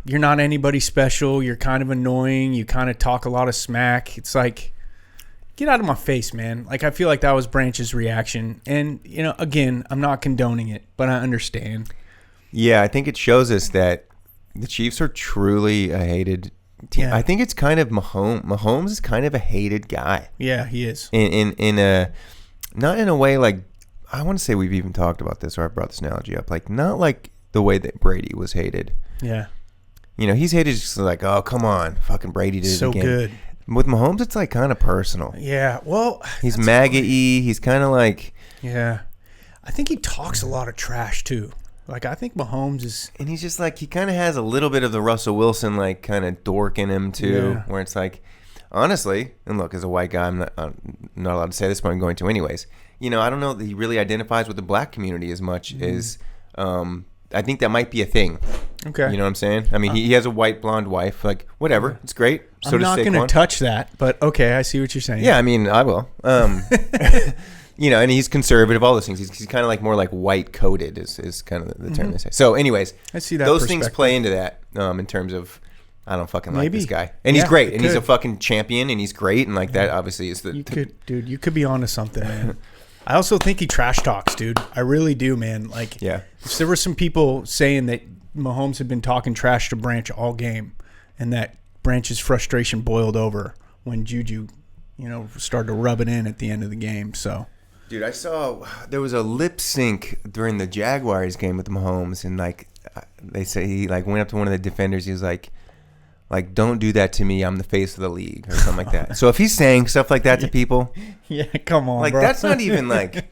you're not anybody special. You're kind of annoying. You kind of talk a lot of smack. It's like, get out of my face, man. Like, I feel like that was Branch's reaction. And, again, I'm not condoning it, but I understand. Yeah, I think it shows us that the Chiefs are truly a hated team. Yeah. I think it's kind of Mahomes. Mahomes is kind of a hated guy. Yeah, he is. In a not in a way like, I want to say we've even talked about this, or I brought this analogy up. Like, not like the way that Brady was hated. Yeah. You know, he's hated just like, oh, come on. Fucking Brady did it So again. good. With Mahomes, it's like kind of personal. Yeah, well. He's maggot-y. He's kind of like. Yeah. I think he talks a lot of trash, too. Like, I think Mahomes is. And he's just like, he kind of has a little bit of the Russell Wilson, like, kind of dork in him, too. Where it's like, honestly, and look, as a white guy, I'm not allowed to say this, but I'm going to anyways. You know, I don't know that he really identifies with the black community as much as. I think that might be a thing. Okay. You know what I'm saying? I mean, he has a white blonde wife. Like, whatever. It's great. So I'm not going to touch that, but okay, I see what you're saying. Yeah, I mean, I will. You know, and he's conservative, all those things. He's kind of like more like white coated is kind of the term they say. So anyways, I see that those things play into that in terms of, I don't fucking like this guy. And Yeah, he's great. it And he's a could. fucking champion and he's great. And like that obviously is the... You could be onto something, man. I also think he trash talks, dude. I really do, man. Like, Yeah. if there were some people saying that Mahomes had been talking trash to Branch all game and that Branch's frustration boiled over when Juju, you know, started to rub it in at the end of the game. So, Dude, I saw there was a lip sync during the Jaguars game with Mahomes, and like they say he like went up to one of the defenders. He was like, don't do that to me. I'm the face of the league, or something like that. So if he's saying stuff like that to people, yeah, come on, like bro. that's not even like.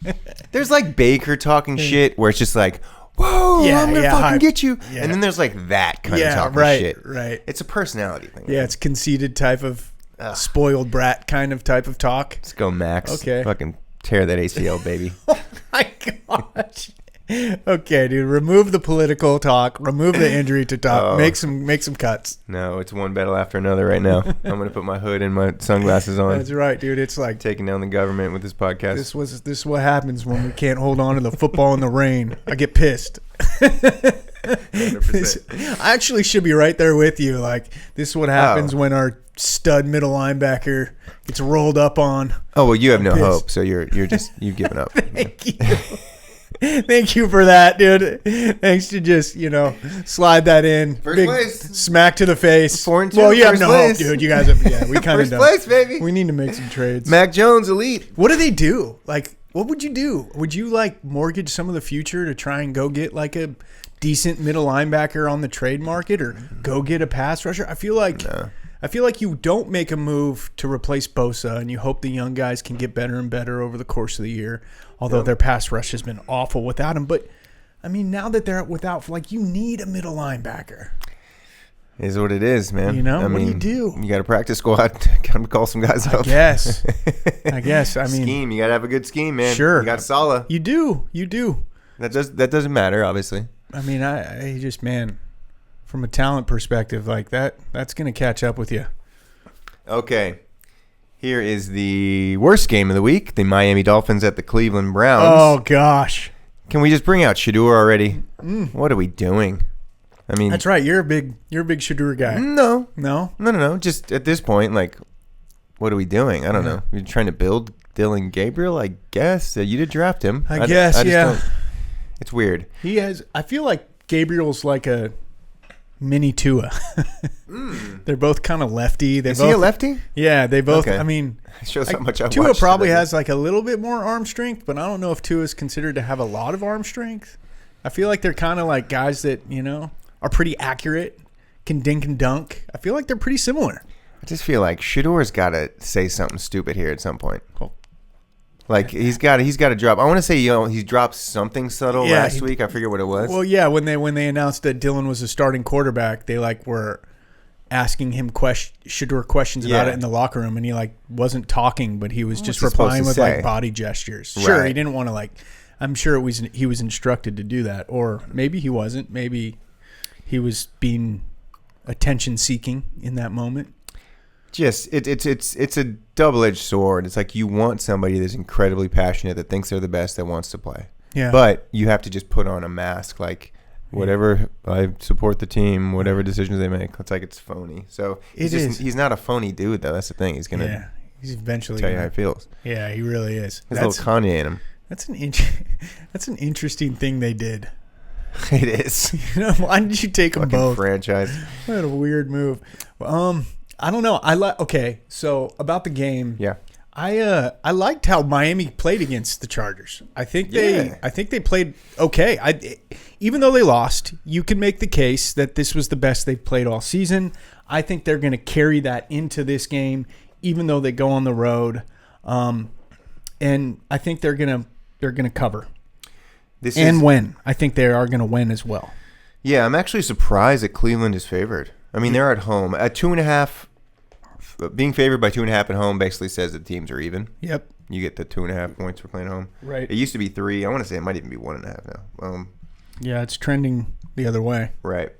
There's like Baker talking shit where it's just like, whoa, I'm gonna fucking get you, and then there's like that kind of talking shit. Right. It's a personality thing. Yeah, it's conceited type of spoiled brat kind of type of talk. Let's go, Max. Okay. Fucking tear that ACL, baby. Oh my gosh. Okay, dude. Remove the political talk. Remove the injury to talk. Make some cuts. No, it's one battle after another right now. I'm gonna put my hood and my sunglasses on. That's right, dude. It's like Taking down the government with this podcast. this is what happens when we can't hold on to the football in the rain. I get pissed. 100%. I actually should be right there with you. Like, this is what happens when our stud middle linebacker gets rolled up on. Oh well, you have no pissed. hope, so you've given up. Thank you. Thank you for that, dude. Thanks to just, slide that in. First place. Smack to the face. 4-2, well, you have first no place. hope, dude. You guys have, we kind of First place, baby. We need to make some trades. Mac Jones, elite. What do they do? Like, what would you do? Would you, mortgage some of the future to try and go get, a decent middle linebacker on the trade market or go get a pass rusher? I feel like you don't make a move to replace Bosa, and you hope the young guys can get better and better over the course of the year, although their pass rush has been awful without him. But, I mean, now that they're without, you need a middle linebacker. Is what it is, man. What do you do? You got a practice squad. Got to call some guys up. I guess. I mean, scheme. You got to have a good scheme, man. Sure. You got Saleh. You do. That doesn't matter, obviously. I mean, I just, man, from a talent perspective, that's going to catch up with you. Okay. Here is the worst game of the week. The Miami Dolphins at the Cleveland Browns. Oh, gosh. Can we just bring out Shedeur already? What are we doing? I mean, that's right. You're a big Shedeur guy. No. Just at this point, what are we doing? I don't know. You're trying to build Dylan Gabriel, I guess. You did draft him. I guess, yeah. It's weird. I feel like Gabriel's like a mini Tua. They're both kind of lefty. Is he a lefty? Yeah, they both. Okay. I mean, it shows how much I Tua watched probably it. has a little bit more arm strength, but I don't know if Tua is considered to have a lot of arm strength. I feel like they're kind of like guys that are pretty accurate, can dink and dunk. I feel like they're pretty similar. I just feel like Shedeur's got to say something stupid here at some point. Cool. He's got to drop. I want to say he dropped something subtle last week. I forget what it was. Well, yeah, when they announced that Dylan was a starting quarterback, they were asking him Shedeur questions about it in the locker room, and he wasn't talking, but he was just replying with body gestures. Sure, Right. he didn't want to I'm sure he was instructed to do that, or maybe he wasn't. Maybe he was being attention seeking in that moment. Just it's a double-edged sword. It's like you want somebody that's incredibly passionate, that thinks they're the best, that wants to play. Yeah. But you have to just put on a mask, whatever I support the team, whatever decisions they make. It's it's phony. So he's not a phony dude though. That's the thing. He's gonna he's eventually tell you how he feels. Yeah, he really is. There's a little Kanye in him. That's an interesting thing they did. It is. Why did you take them both? Franchise. What a weird move. I don't know. Okay, so about the game. Yeah. I liked how Miami played against the Chargers. I think they played okay. Even though they lost, you can make the case that this was the best they've played all season. I think they're going to carry that into this game, even though they go on the road. And I think they're going to cover. Win. I think they are going to win as well. Yeah, I'm actually surprised that Cleveland is favored. I mean, they're at home at 2.5. Being favored by 2.5 at home basically says that teams are even. Yep. You get the 2.5 points for playing home. Right. It used to be 3. I want to say it might even be 1.5 now. Yeah, it's trending the other way. Right.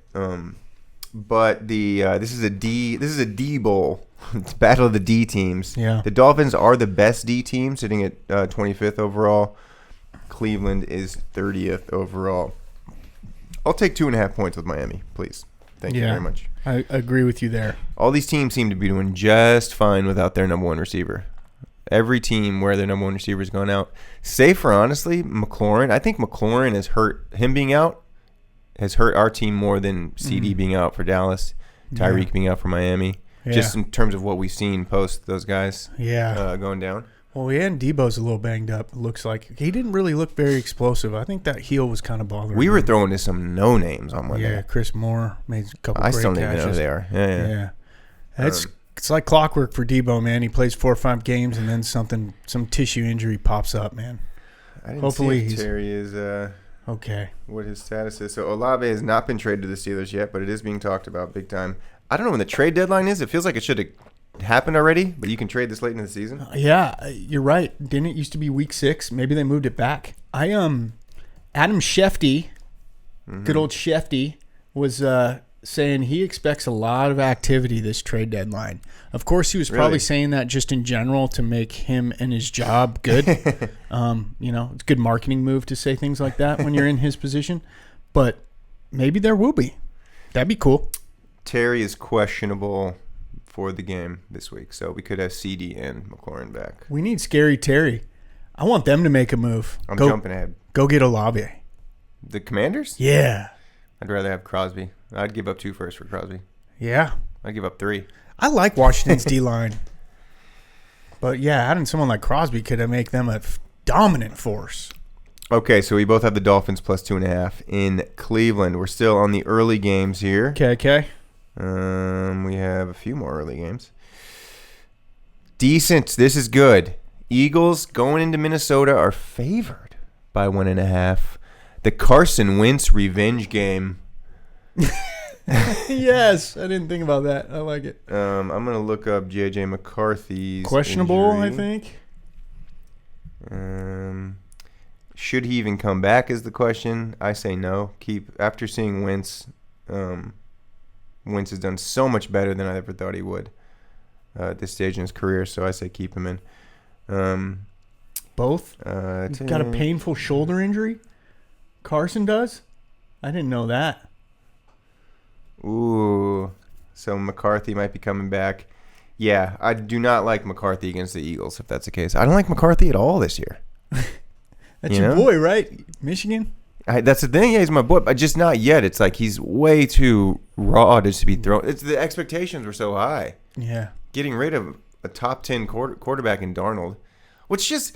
But this is a D bowl. It's battle of the D teams. Yeah. The Dolphins are the best D team, sitting at 25th overall. Cleveland is 30th overall. I'll take 2.5 points with Miami, please. Thank you very much. I agree with you there. All these teams seem to be doing just fine without their number one receiver. Every team where their number one receiver has gone out, save for, honestly, McLaurin. I think McLaurin has hurt him being out, has hurt our team more than CD being out for Dallas, Tyreek being out for Miami, just in terms of what we've seen post those guys going down. Well, and Debo's a little banged up. It looks like he didn't really look very explosive. I think that heel was kind of bothering We were him. throwing to some no names on Monday. Yeah, Chris Moore made a couple. I great still don't even know who catches. they are. Yeah. It's like clockwork for Debo, man. He plays 4 or 5 games and then some tissue injury pops up, man. I didn't Hopefully see if Terry is okay. What his status is. So Olave has not been traded to the Steelers yet, but it is being talked about big time. I don't know when the trade deadline is. It feels like it should have happened already, but you can trade this late in the season. Yeah, you're right. Didn't it used to be week 6? Maybe they moved it back. Adam Schefty, good old Schefty, was saying he expects a lot of activity this trade deadline. Of course, he was probably saying that just in general to make him and his job good. It's a good marketing move to say things like that when you're in his position. But maybe there will be. That'd be cool. Terry is questionable for the game this week, so we could have CD and McLaurin back. We need Scary Terry. I want them to make a move. I'm jumping ahead. Go get Olave. The Commanders? Yeah. I'd rather have Crosby. I'd give up 2 firsts for Crosby. Yeah. I'd give up 3. I like Washington's D-line. But, yeah, adding someone like Crosby could make them a dominant force. Okay, so we both have the Dolphins plus 2.5 in Cleveland. We're still on the early games here. Okay. We have a few more early games. Decent. This is good. Eagles going into Minnesota are favored by 1.5. The Carson Wentz revenge game. Yes, I didn't think about that. I like it. I'm going to look up J.J. McCarthy's questionable, injury. I think. Should he even come back is the question. I say no. After seeing Wentz, Wentz has done so much better than I ever thought he would at this stage in his career, so I say keep him in. Both? He's got a painful shoulder injury? Carson does? I didn't know that. Ooh. So McCarthy might be coming back. Yeah, I do not like McCarthy against the Eagles, if that's the case. I don't like McCarthy at all this year. That's your boy, right? Michigan? That's the thing. Yeah, he's my boy, but just not yet. It's like he's way too raw to be thrown. The expectations were so high. Yeah. Getting rid of a top 10 quarterback in Darnold, which just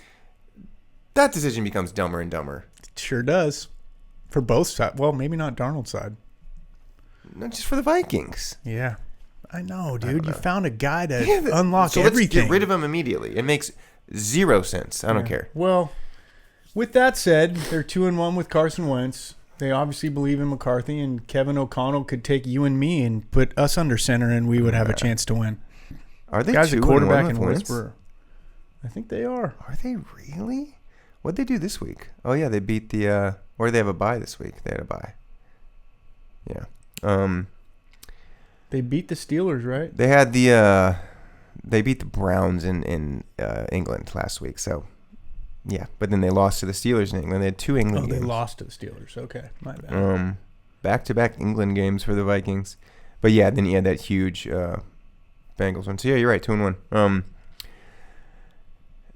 that decision becomes dumber and dumber. It sure does. For both sides. Well, maybe not Darnold's side. Not just for the Vikings. Yeah. I know, dude. You found a guy to unlock so everything. Let's get rid of him immediately. It makes zero sense. I don't care. Well, with that said, they're 2-1 with Carson Wentz. They obviously believe in McCarthy, and Kevin O'Connell could take you and me and put us under center, and we would have a chance to win. Are they Guys, a quarterback in in Whisperer? I think they are. Are they really? What'd they do this week? Oh yeah, they beat the. Or did they have a bye this week? They had a bye. Yeah. They beat the Steelers, right? They had the. They beat the Browns in England last week, so. Yeah, but then they lost to the Steelers in England. They had 2 England games. They lost to the Steelers. Okay, my bad. Back-to-back England games for the Vikings. But yeah, then you had that huge Bengals one. So yeah, you're right, 2-1.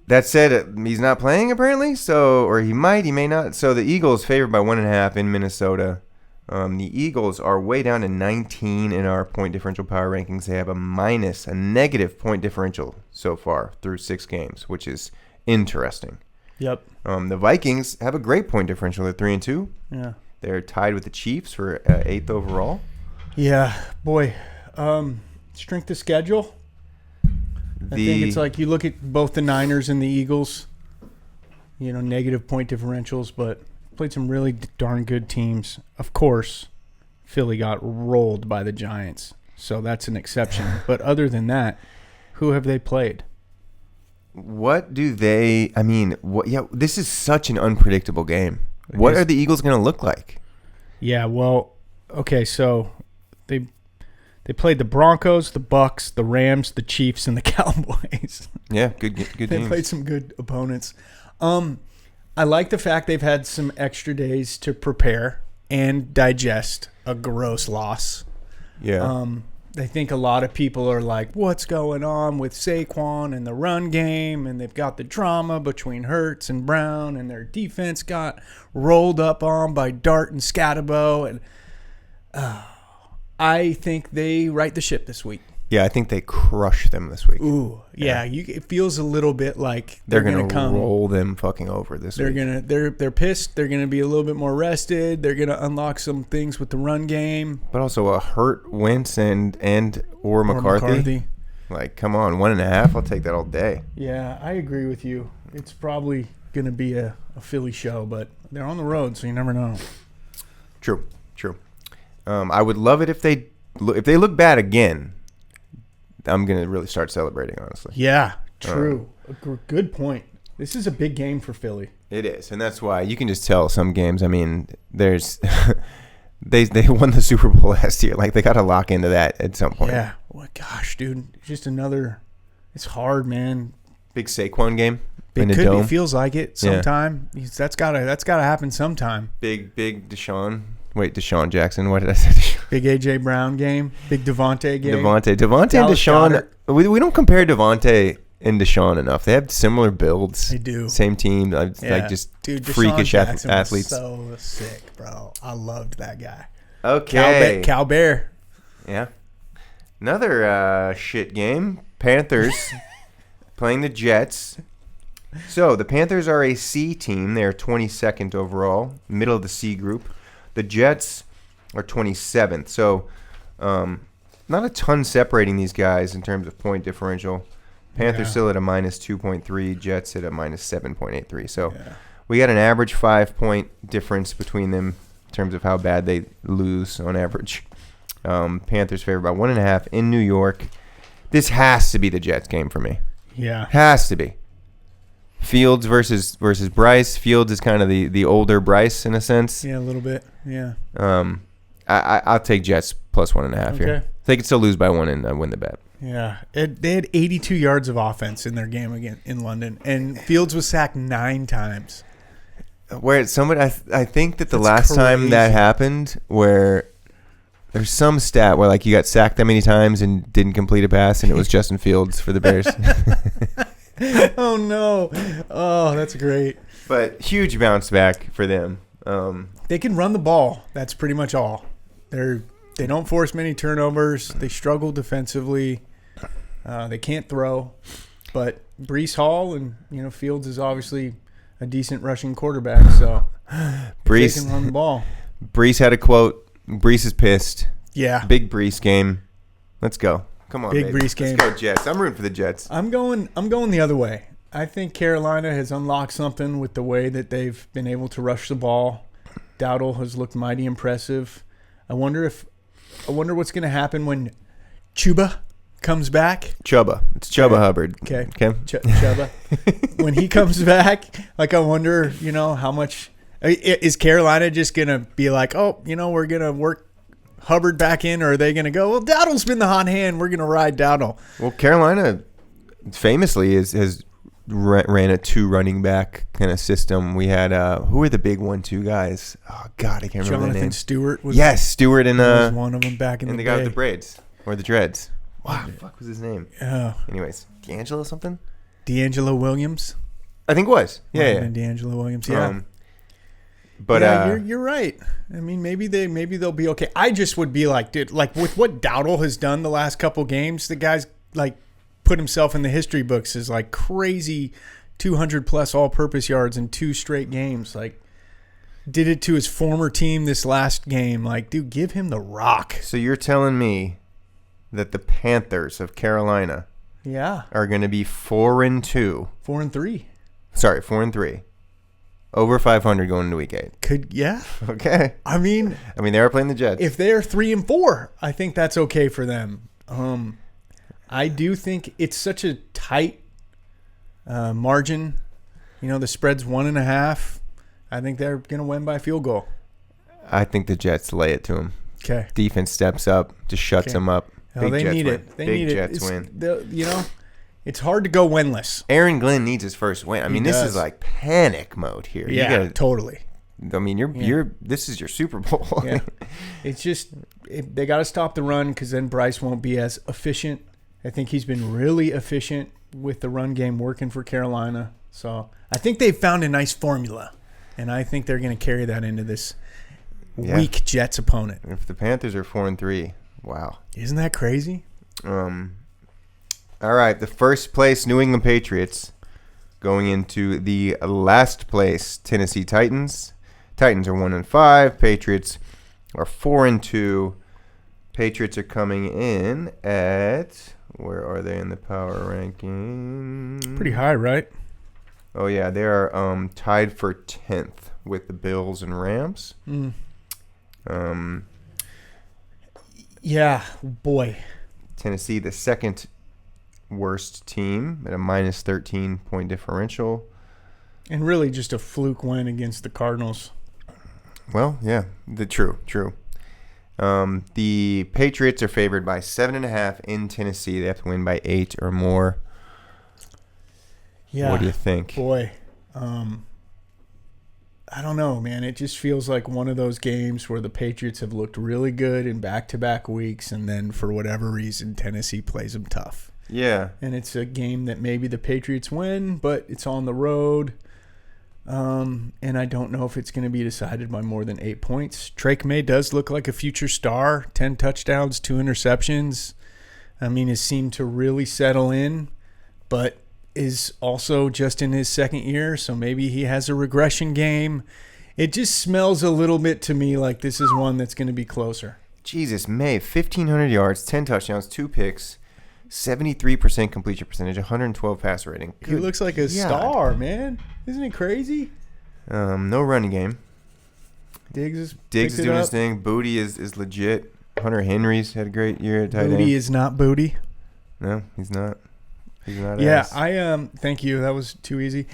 That said, he's not playing apparently, so or he may not. So the Eagles favored by 1.5 in Minnesota. The Eagles are way down to 19 in our point differential power rankings. They have a negative point differential so far through 6 games, which is interesting. Yep. The Vikings have a great point differential. They're 3-2. Yeah. They're tied with the Chiefs for 8th overall. Yeah, boy. Strength of schedule. I think it's like you look at both the Niners and the Eagles, negative point differentials, but played some really darn good teams. Of course, Philly got rolled by the Giants, so that's an exception. But other than that, who have they played? What do they – I mean, this is such an unpredictable game. What are the Eagles going to look like? Yeah, well, okay, so they played the Broncos, the Bucks, the Rams, the Chiefs, and the Cowboys. Yeah, good They teams. played some good opponents. I like the fact they've had some extra days to prepare and digest a gross loss. Yeah. I think a lot of people are like, what's going on with Saquon and the run game? And they've got the drama between Hurts and Brown, and their defense got rolled up on by Dart and Scatabo. And I think they right the ship this week. Yeah, I think they crush them this week. Ooh, yeah. It feels a little bit like they're going to roll them fucking over this week. They're pissed. They're going to be a little bit more rested. They're going to unlock some things with the run game. But also a hurt Wentz and or McCarthy. Like, come on, 1.5. I'll take that all day. Yeah, I agree with you. It's probably going to be a Philly show, but they're on the road, so you never know. True. I would love it if they look bad again. I'm going to really start celebrating, honestly. Yeah, true. Good point. This is a big game for Philly. It is, and that's why you can just tell some games. I mean, there's they won the Super Bowl last year. Like, they got to lock into that at some point. Yeah. Well, gosh, dude. Just another – it's hard, man. Big Saquon game in the the dome. It feels like it sometime. Yeah. That's gotta happen sometime. Big Deshaun. Wait, Deshaun Jackson. What did I say? Big A.J. Brown game. Big Devontae game. Devontae and Deshaun. We don't compare Devontae and Deshaun enough. They have similar builds. They do. Same team. Like, just dude, freakish athletes. Was so sick, bro. I loved that guy. Okay. Cal Bear. Yeah. Another shit game. Panthers playing the Jets. So the Panthers are a C team. They're 22nd overall, middle of the C group. The Jets are 27th. So not a ton separating these guys in terms of point differential. Panthers still at a minus 2.3. Jets at a minus 7.83. So we got an average 5-point difference between them in terms of how bad they lose on average. Panthers favored by 1.5 in New York. This has to be the Jets game for me. Yeah. Has to be. Fields versus Bryce. Fields is kind of the older Bryce in a sense. Yeah, a little bit. Yeah. I'll take Jets plus 1.5 here. They could still lose by 1 and win the bet. Yeah. They had 82 yards of offense in their game again in London, and Fields was sacked 9 times. Where somebody, I think that the last time that happened, where there's some stat where like you got sacked that many times and didn't complete a pass, and it was Justin Fields for the Bears. Oh no! Oh, that's great. But huge bounce back for them. They can run the ball. That's pretty much all. They don't force many turnovers. They struggle defensively. They can't throw. But Breece Hall and Fields is obviously a decent rushing quarterback. So Breece they can run the ball. Breece had a quote. Breece is pissed. Yeah. Big Breece game. Let's go. Come on, Big baby. Breece game. Let's go Jets. I'm rooting for the Jets. I'm going the other way. I think Carolina has unlocked something with the way that they've been able to rush the ball. Dowdle has looked mighty impressive. I wonder what's going to happen when Chuba comes back. Chubba. It's Chubba Hubbard. Okay. Chubba. When he comes back, like I wonder, how much is Carolina just going to be like, oh, we're going to work Hubbard back in, or are they going to go, well, Dowdle's been the hot hand. We're going to ride Dowdle. Well, Carolina famously has ran a 2 running back kind of system. We had who were the big 1-2 guys? Oh God, I can't remember the name. Stewart was Stewart and was one of them back in the day. And the guy with the braids or the dreads. Wow, fuck was his name? Anyways, D'Angelo something? D'Angelo Williams. I think it was. Yeah. D'Angelo Williams. Yeah. But yeah, you're right. I mean, maybe they'll be okay. I just would be like, dude, like with what Dowdle has done the last couple games, the guy's like put himself in the history books as like crazy 200 plus all-purpose yards in 2 straight games. Like, did it to his former team this last game. Like, dude, give him the rock. So you're telling me that the Panthers of Carolina are going to be 4-2. 4-3. Sorry, 4-3. Over 500 going into week 8. Okay. I mean they are playing the Jets. If they're 3-4, I think that's okay for them. I do think it's such a tight margin. You know, the spread's 1.5. I think they're going to win by field goal. I think the Jets lay it to them. Okay. Defense steps up, just shuts them up. Big Jets need win. it. They Big need Jets it. win. You know, it's hard to go winless. Aaron Glenn needs his first win. I mean, this does. is like panic mode here. Yeah, totally. I mean, this is your Super Bowl. Yeah. It's just they got to stop the run because then Bryce won't be as efficient. I think he's been really efficient with the run game working for Carolina. So I think they've found a nice formula, and I think they're going to carry that into this weak Jets opponent. If the Panthers are 4-3, wow. Isn't that crazy? All right, the first place New England Patriots going into the last place Tennessee Titans. Titans are 1-5. Patriots are 4-2. Patriots are coming in at, where are they in the power ranking? Pretty high, right? Oh yeah, they are tied for 10th with the Bills and Rams. Yeah, boy. Tennessee, the second worst team at a minus 13 point differential. And really just a fluke win against the Cardinals. Well, yeah, true. The Patriots are favored by 7.5 in Tennessee. They have to win by 8 or more. Yeah. What do you think? Boy, I don't know, man. It just feels like one of those games where the Patriots have looked really good in back-to-back weeks, and then for whatever reason, Tennessee plays them tough. Yeah. And it's a game that maybe the Patriots win, but it's on the road. And I don't know if it's going to be decided by more than 8 points. Drake May does look like a future star. 10 touchdowns, 2 interceptions. I mean, has seemed to really settle in, but is also just in his second year, so maybe he has a regression game. It just smells a little bit to me like this is one that's going to be closer. Jesus, May, 1,500 yards, 10 touchdowns, 2 picks, 73% completion percentage, 112 passer rating. He looks like a star, man. Isn't it crazy? No running game. Diggs is doing his thing. Booty is legit. Hunter Henry's had a great year at tight end. Booty is not booty. No, he's not. He's not. Yeah, thank you. That was too easy.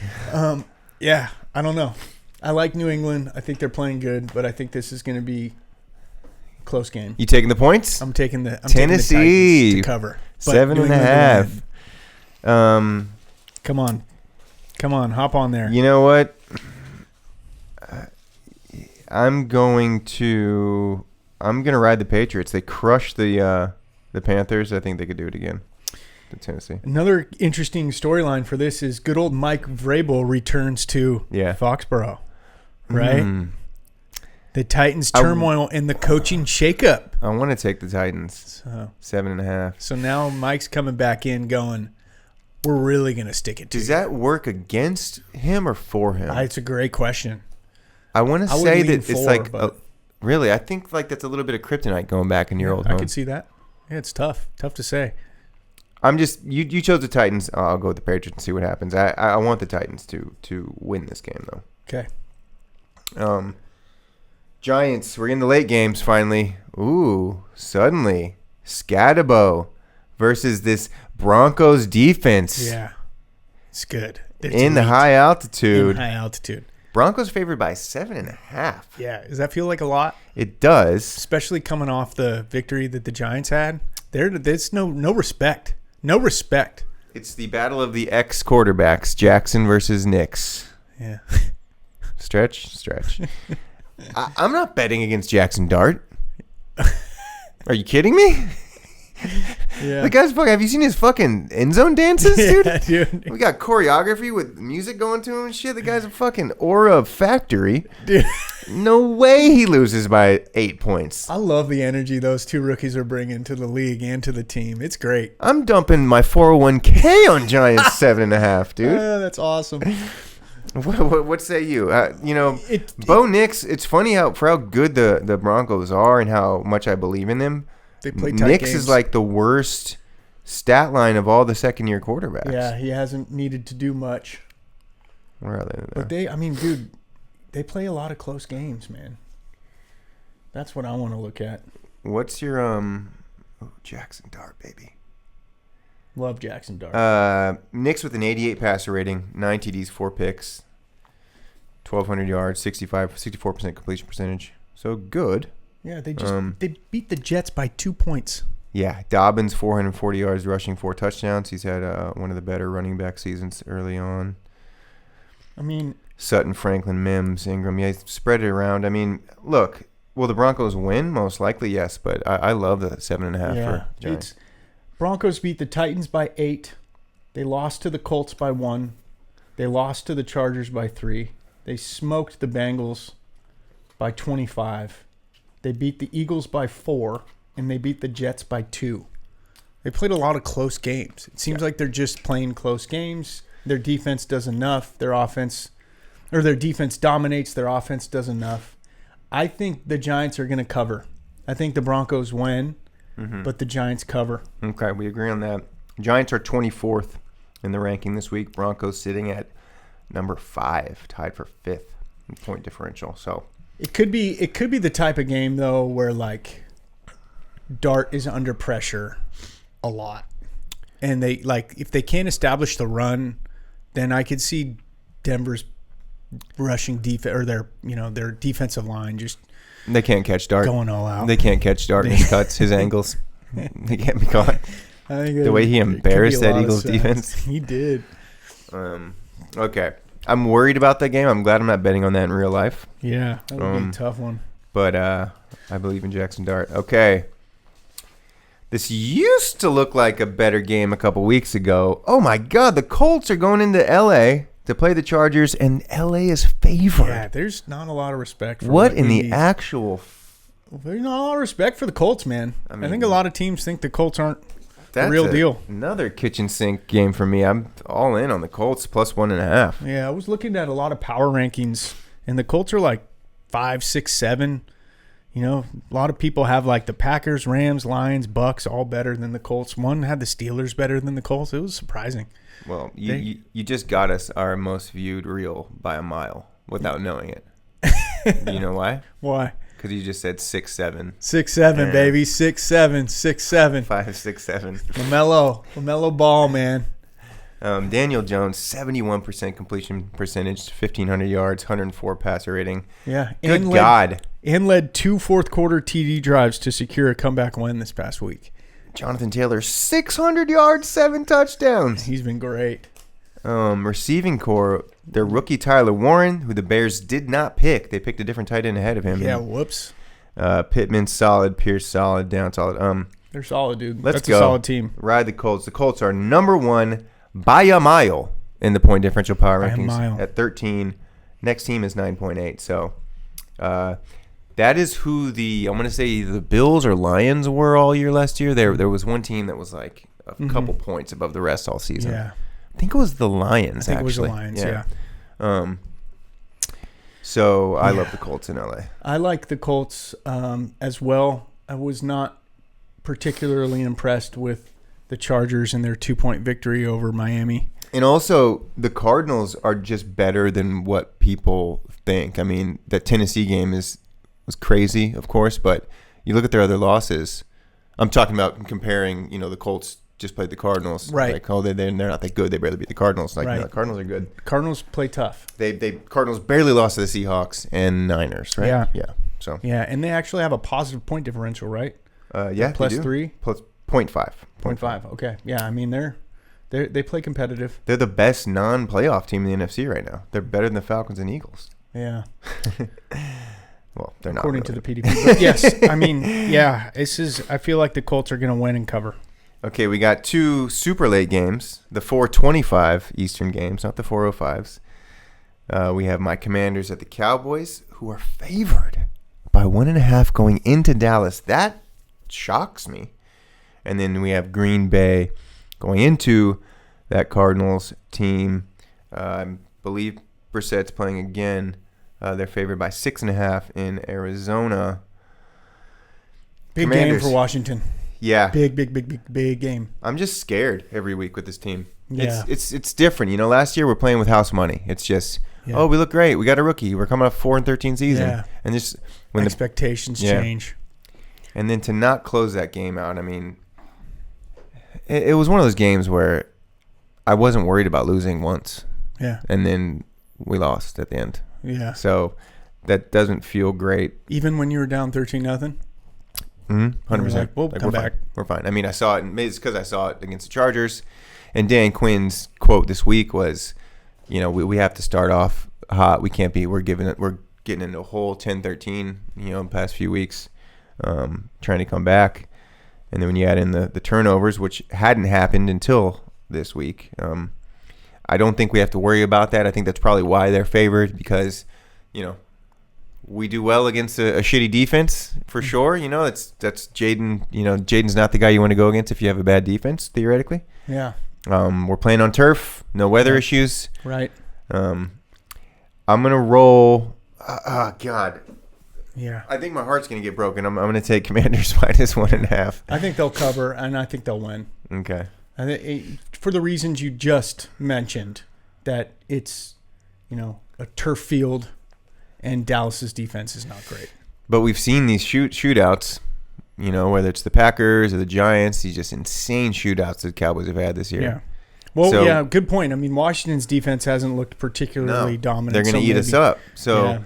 Yeah, I don't know. I like New England. I think they're playing good, but I think this is going to be a close game. You taking the points? I'm taking the Tennessee to cover. 7.5. Come on, hop on there. You know what? I'm going to ride the Patriots. They crushed the Panthers. I think they could do it again. To Tennessee. Another interesting storyline for this is good old Mike Vrabel returns to Foxborough, right? The Titans' turmoil and the coaching shakeup. I want to take the Titans. 7.5. So now Mike's coming back in going, we're really going to stick it to Does that work against him or for him? It's a great question. I want to say that it's like, really, I think like that's a little bit of kryptonite going back in your old home. I could see that. Yeah, it's tough. Tough to say. I'm just you chose the Titans. I'll go with the Patriots and see what happens. I want the Titans to win this game though. Okay. Giants. We're in the late games finally. Ooh, suddenly Scatabo versus this Broncos defense. Yeah, it's good. It's in the high altitude. Broncos favored by 7.5. Yeah, does that feel like a lot? It does, especially coming off the victory that the Giants had. There's no respect. No respect. It's the battle of the ex-quarterbacks, Jackson versus Nix. Yeah. Stretch. I'm not betting against Jackson Dart. Are you kidding me? Yeah. The guy's fucking. Have you seen his fucking end zone dances, dude? Yeah, dude. We got choreography with music going to him and shit. The guy's a fucking aura factory. Dude. No way he loses by 8 points. I love the energy those two rookies are bringing to the league and to the team. It's great. I'm dumping my 401k on Giants 7.5, dude. That's awesome. What say you? Bo Nix. It's funny for how good the Broncos are and how much I believe in them. They play tight Nix games. is like the worst stat line of all the second-year quarterbacks. Yeah, he hasn't needed to do much. Where are they? But dude, they play a lot of close games, man. That's what I want to look at. What's your Jackson Dart, baby? Love Jackson Dart. Knicks with an 88 passer rating, 9 TDs, 4 picks, 1,200 yards, 64% completion percentage. So good. Yeah, they beat the Jets by 2 points. Yeah, Dobbins 440 yards rushing, 4 touchdowns. He's had one of the better running back seasons early on. I mean, Sutton, Franklin, Mims, Ingram. Yeah, spread it around. I mean, look, will the Broncos win? Most likely, yes. But I love the 7.5 for Giants. Broncos beat the Titans by 8. They lost to the Colts by 1. They lost to the Chargers by 3. They smoked the Bengals by 25. They beat the Eagles by 4. And they beat the Jets by 2. They played a lot of close games. It seems like they're just playing close games. Their defense does enough. Their defense dominates. Their offense does enough. I think the Giants are going to cover. I think the Broncos win, but the Giants cover. Okay, we agree on that. Giants are 24th in the ranking this week. Broncos sitting at number 5, tied for 5th in point differential. So it could be the type of game though where like Dart is under pressure a lot, and they if they can't establish the run, then I could see Denver's rushing defense or their defensive line just they can't catch Dart going all out. They can't catch Dart in his cuts, his angles. They can't be caught. I think the way he embarrassed that Eagles defense. He did. Okay. I'm worried about that game. I'm glad I'm not betting on that in real life. Yeah, that would be a tough one. But I believe in Jackson Dart. Okay. This used to look like a better game a couple weeks ago. Oh, my God. The Colts are going into L.A. to play the Chargers, and L.A. is favored. Yeah, there's not a lot of respect for what in the actual... There's not a lot of respect for the Colts, man. I think a lot of teams think the Colts aren't the real deal. Another kitchen sink game for me. I'm all in on the Colts, plus 1.5. Yeah, I was looking at a lot of power rankings, and the Colts are like 5, 6, 7. You know, a lot of people have like the Packers, Rams, Lions, Bucks all better than the Colts. One had the Steelers better than the Colts. It was surprising. Well, you just got us our most viewed reel by a mile without knowing it. Do you know why? Why? Because you just said 6, 7. 6, 7, baby. 6, 7, 6, 7. 5, 6, 7. LaMelo Ball, man. Daniel Jones, 71% completion percentage, 1,500 yards, 104 passer rating. Yeah. Good God. And led 2 fourth-quarter TD drives to secure a comeback win this past week. Jonathan Taylor, 600 yards, 7 touchdowns. He's been great. Receiving core, their rookie Tyler Warren, who the Bears did not pick. They picked a different tight end ahead of him. Yeah, whoops. Pittman, solid. Pierce, solid. Down, solid. They're solid, dude. Let's That's go. a solid team. Ride the Colts. The Colts are number 1 by a mile in the point differential power rankings at 13. Next team is 9.8. So that is who I'm going to say the Bills or Lions were all year last year. There was one team that was like a couple points above the rest all season. Yeah. I think it was the Lions, It was the Lions, yeah. So I love the Colts in LA. I like the Colts as well. I was not particularly impressed with the Chargers and their 2-point victory over Miami. And also, the Cardinals are just better than what people think. I mean, that Tennessee game was crazy, of course, but you look at their other losses. I'm talking about comparing, the Colts just played the Cardinals. Right. Like, they're not that good. They barely beat the Cardinals. Like, right. The Cardinals are good. Cardinals play tough. Cardinals barely lost to the Seahawks and Niners, right? Yeah. Yeah. So. Yeah, and they actually have a positive point differential, right? Yeah, plus they do. 3? Plus 0.5. 0.5. Okay. Yeah, I mean they play competitive. They're the best non-playoff team in the NFC right now. They're better than the Falcons and Eagles. Yeah. Well, they're not according really. to the PDP. But yes, I mean, yeah, I feel like the Colts are going to win and cover. Okay, we got 2 super late games. The 4:25 Eastern games, not the 4:05s. We have my Commanders at the Cowboys, who are favored by 1.5 going into Dallas. That shocks me. And then we have Green Bay going into that Cardinals team. I believe Brissett's playing again. They're favored by 6.5 in Arizona. Big Commanders. game for Washington. Yeah. Big game. I'm just scared every week with this team. Yeah. It's different. Last year we're playing with house money. It's just, oh, we look great. We got a rookie. We're coming off 4-13 season. Yeah. And just when expectations change. And then to not close that game out, I mean, it was one of those games where I wasn't worried about losing once. Yeah. And then we lost at the end. Yeah. So that doesn't feel great. Even when you were down 13-0? 100%. Like, we'll come back. We're fine. I mean, I saw it. It's because I saw it against the Chargers. And Dan Quinn's quote this week was, we have to start off hot. We can't be. We're getting into a whole 10-13. In the past few weeks, trying to come back. And then when you add in the turnovers, which hadn't happened until this week, I don't think we have to worry about that. I think that's probably why they're favored because, we do well against a shitty defense for sure. That's Jaden. Jaden's not the guy you want to go against if you have a bad defense, theoretically. Yeah. We're playing on turf, no weather issues. Right. I'm gonna roll. Oh God. Yeah. I think my heart's gonna get broken. I'm gonna take Commanders minus 1.5. I think they'll cover, and I think they'll win. Okay. I think for the reasons you just mentioned, that it's a turf field. And Dallas's defense is not great. But we've seen these shootouts, whether it's the Packers or the Giants, these just insane shootouts that the Cowboys have had this year. Yeah. Well, good point. I mean, Washington's defense hasn't looked particularly dominant. They're going to eat us up. So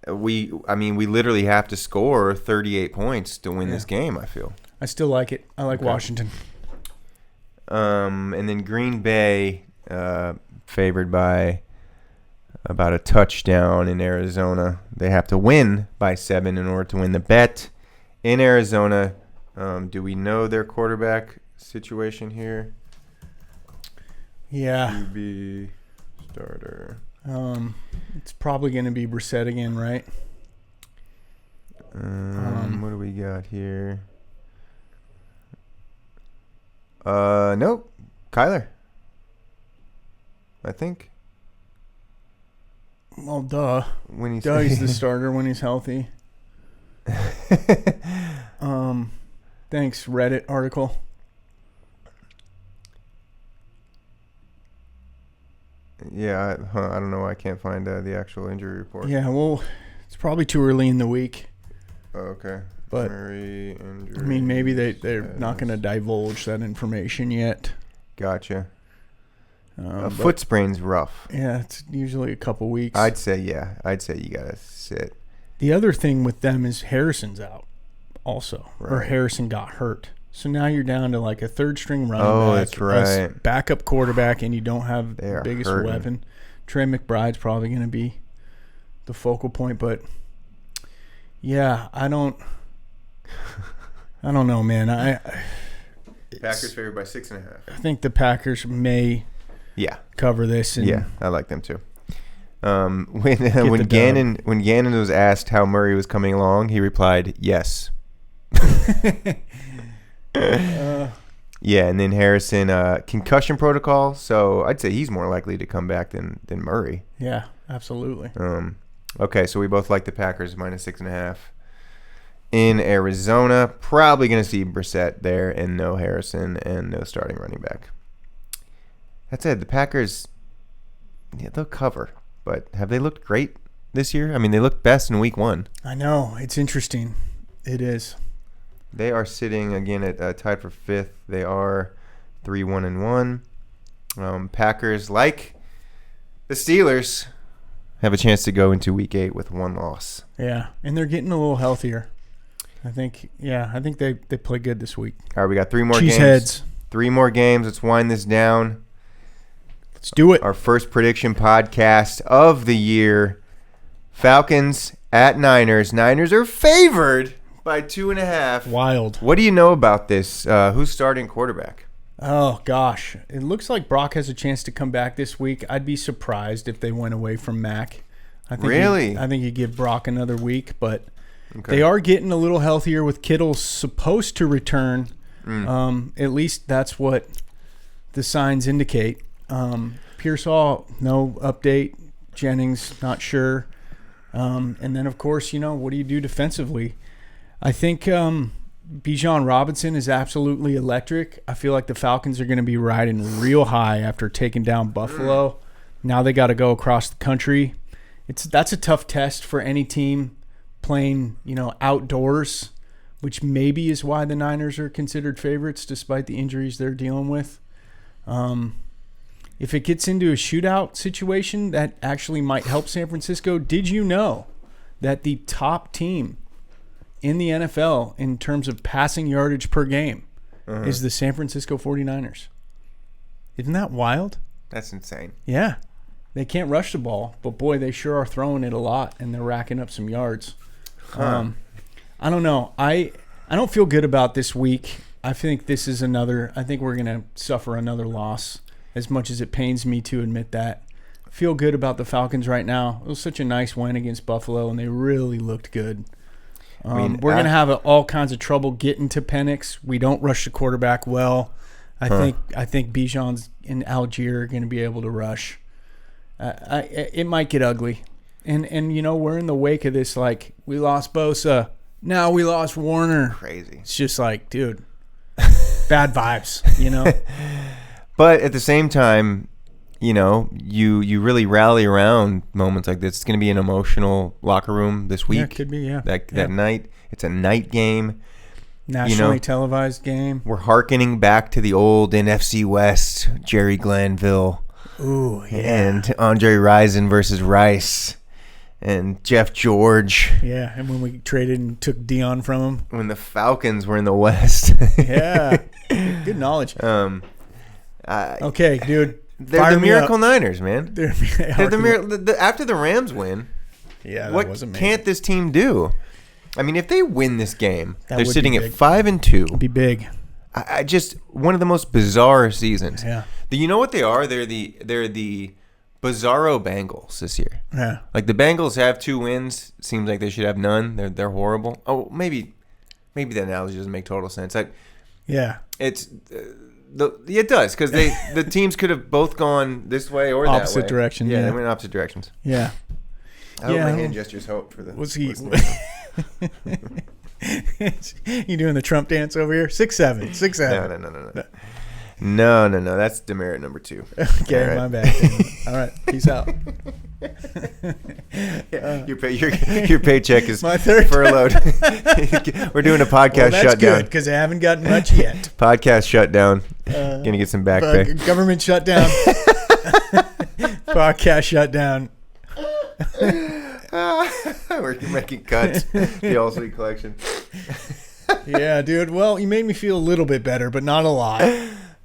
yeah. we literally have to score 38 points to win this game, I feel. I still like it. I like Washington. And then Green Bay favored by about a touchdown in Arizona. They have to win by 7 in order to win the bet in Arizona. Do we know their quarterback situation here? Yeah. QB starter. It's probably going to be Brissett again, right? What do we got here? Nope. Kyler. I think. Well, duh. He's the starter when he's healthy. Thanks, Reddit article. Yeah, I don't know why I can't find the actual injury report. Yeah, well, it's probably too early in the week. Oh, okay. But, injury I mean, maybe they're not going to divulge that information yet. Gotcha. A foot sprain's rough. Yeah, it's usually a couple weeks. I'd say you got to sit. The other thing with them is Harrison's out also. Right. Or Harrison got hurt. So now you're down to like a third-string running back. Oh, that's right. Backup quarterback, and you don't have the biggest hurting. weapon. Trey McBride's probably going to be the focal point. But, yeah, I don't know, man. Packers favored by 6.5. I think the Packers may cover this. And I like them too. When Gannon was asked how Murray was coming along, he replied, "Yes." And then Harrison, concussion protocol. So I'd say he's more likely to come back than Murray. Yeah, absolutely. Okay, so we both like the Packers minus 6.5 in Arizona. Probably going to see Brissett there and no Harrison and no starting running back. That said, the Packers, they'll cover. But have they looked great this year? I mean, they looked best in week 1. I know. It's interesting. It is. They are sitting, again, at tied for 5th. They are 3-1-1. Packers, like the Steelers, have a chance to go into week 8 with 1 loss. Yeah, and they're getting a little healthier. I think they play good this week. All right, we got 3 more games. Cheeseheads. 3 more games. Let's wind this down. Let's do it. Our first prediction podcast of the year. Falcons at Niners. Niners are favored by 2.5. Wild. What do you know about this? Who's starting quarterback? Oh, gosh. It looks like Brock has a chance to come back this week. I'd be surprised if they went away from Mac. Really? I think you give Brock another week, but they are getting a little healthier with Kittle supposed to return. At least that's what the signs indicate. Pearsall, no update. Jennings, not sure. And then, of course, what do you do defensively? I think Bijan Robinson is absolutely electric. I feel like the Falcons are going to be riding real high after taking down Buffalo. Now they got to go across the country. That's a tough test for any team playing, outdoors, which maybe is why the Niners are considered favorites despite the injuries they're dealing with. If it gets into a shootout situation, that actually might help San Francisco. Did you know that the top team in the NFL in terms of passing yardage per game is the San Francisco 49ers? Isn't that wild? That's insane. Yeah. They can't rush the ball, but boy, they sure are throwing it a lot, and they're racking up some yards. I don't know. I don't feel good about this week. I think this is I think we're going to suffer another loss, as much as it pains me to admit that. Feel good about the Falcons right now. It was such a nice win against Buffalo, and they really looked good. We're going to have all kinds of trouble getting to Penix. We don't rush the quarterback well. I think Bijan's and Algier are going to be able to rush. It might get ugly. And we're in the wake of this, like, we lost Bosa. Now we lost Warner. Crazy. It's just like, dude, bad vibes, But at the same time, you really rally around moments like this. It's going to be an emotional locker room this week. Yeah, it could be, yeah. That night. It's a night game. Nationally televised game. We're hearkening back to the old NFC West, Jerry Glanville. Ooh, yeah. And Andre Rison versus Rice. And Jeff George. Yeah, and when we traded and took Dion from him. When the Falcons were in the West. Yeah. Good knowledge. Okay, dude. They're the Miracle Niners, man. They're after the Rams win. Yeah, that what was amazing. Can't this team do? I mean, if they win this game, they're sitting at 5-2. It'd be big. I just one of the most bizarre seasons. Yeah. You know what they are? They're the bizarro Bengals this year. Yeah. Like the Bengals have 2 wins. Seems like they should have none. They're horrible. Oh, maybe the analogy doesn't make total sense. Yeah. It does, because the teams could have both gone this way or opposite that way. direction. Yeah, they went in opposite directions. Yeah. I hope my hand gestures help for the. Was he? You doing the Trump dance over here? 6'7", 6'7". No. That's demerit number 2. Okay, right. My bad. All right, peace out. Your paycheck is my third furloughed. We're doing a podcast that's shutdown. Good, because I haven't gotten much yet. Podcast shutdown. Gonna get some back pay. Government shutdown. Podcast shutdown. We're making cuts. The Ahlswede collection. Yeah, dude. Well, you made me feel a little bit better, but not a lot.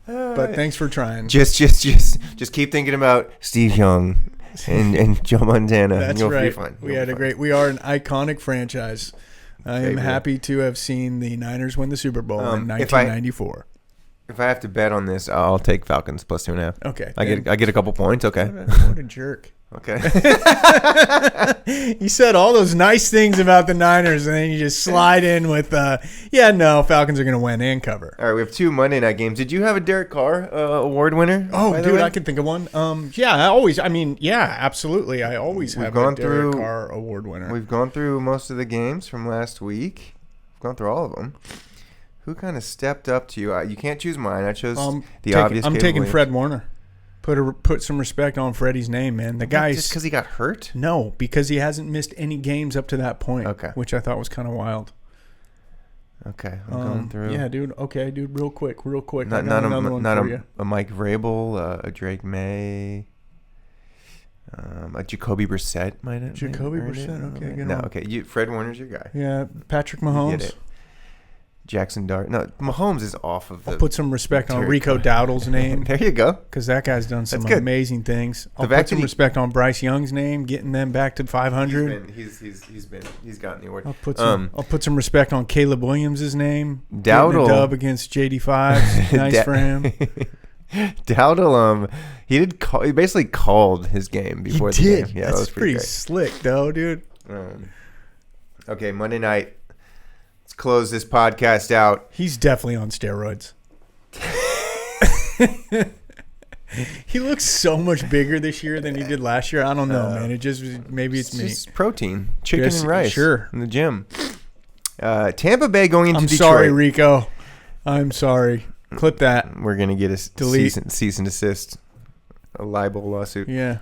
But thanks for trying. Just keep thinking about Steve Young and Joe Montana. That's and you'll right. be fine. We are an iconic franchise. I am happy to have seen the Niners win the Super Bowl in 1994. If I have to bet on this, I'll take Falcons plus 2.5. Okay. I get a couple points. Okay. What a jerk. Okay. You said all those nice things about the Niners, and then you just slide in with, Falcons are going to win and cover. All right, we have 2 Monday night games. Did you have a Derek Carr award winner? Oh, dude, I can think of one. Absolutely. I always have a Derek Carr award winner. We've gone through most of the games from last week. We've gone through all of them. Who kind of stepped up to you? You can't choose mine. I chose obvious. I'm taking Fred Warner. Put some respect on Freddie's name, man. The guy's just because he got hurt? No, because he hasn't missed any games up to that point. Okay, which I thought was kind of wild. Okay, I'm going through. Yeah, dude. Okay, dude. Real quick. Not a Mike Vrabel, a Drake May, a Jacoby Brissett might have. Jacoby Brissett. Okay, no. Okay, Fred Warner's your guy. Yeah, Patrick Mahomes. You get it. Jackson Dart. No, Mahomes is off of the. I'll put some respect on Rico Dowdle's name. There you go. Because that guy's done some amazing things. I'll put some respect on Bryce Young's name, getting them back to 500. He's gotten the award. I'll put some respect on Caleb Williams' name. Dowdle. Getting a dub against JD5. Nice for him. Dowdle, he basically called his game before the game. Yeah, that's that was pretty great. Slick, though, dude. Okay, Monday night. Let's close this podcast out. He's definitely on steroids. He looks so much bigger this year than he did last year. I don't know, man. Maybe it's me. Just protein, chicken and rice. Sure. In the gym. Tampa Bay going into Detroit. I'm sorry, Rico. I'm sorry. Clip that. We're going to get a cease and desist, a libel lawsuit. Yeah.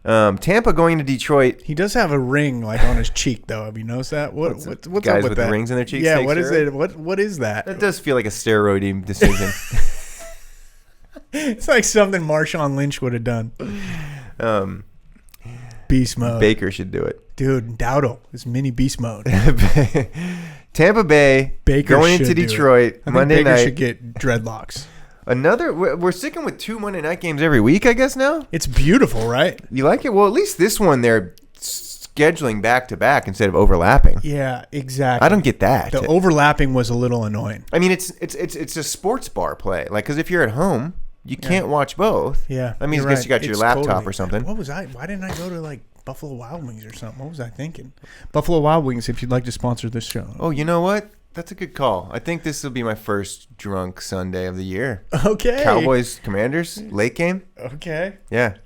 Tampa going to Detroit. He does have a ring like on his cheek, though. Have you noticed that? What's guys up with that? The rings in their cheeks? Yeah, what is it? What is that? That does feel like a steroidy decision. It's like something Marshawn Lynch would have done. Beast mode. Baker should do it. Dude, Dowdle is mini beast mode. Tampa Bay going into Detroit Monday night. Baker should get dreadlocks. We're sticking with 2 Monday night games every week, I guess now? It's beautiful, right? You like it? Well, at least this one they're scheduling back-to-back instead of overlapping. Yeah, exactly. I don't get that. The overlapping was a little annoying. I mean, it's a sports bar play. Like, because if you're at home, you can't watch both. Yeah. I mean, I guess you got your laptop or something. Why didn't I go to, like, Buffalo Wild Wings or something? What was I thinking? Buffalo Wild Wings, if you'd like to sponsor this show. Oh, you know what? That's a good call. I think this will be my first drunk Sunday of the year. Okay. Cowboys, Commanders, late game. Okay. Yeah.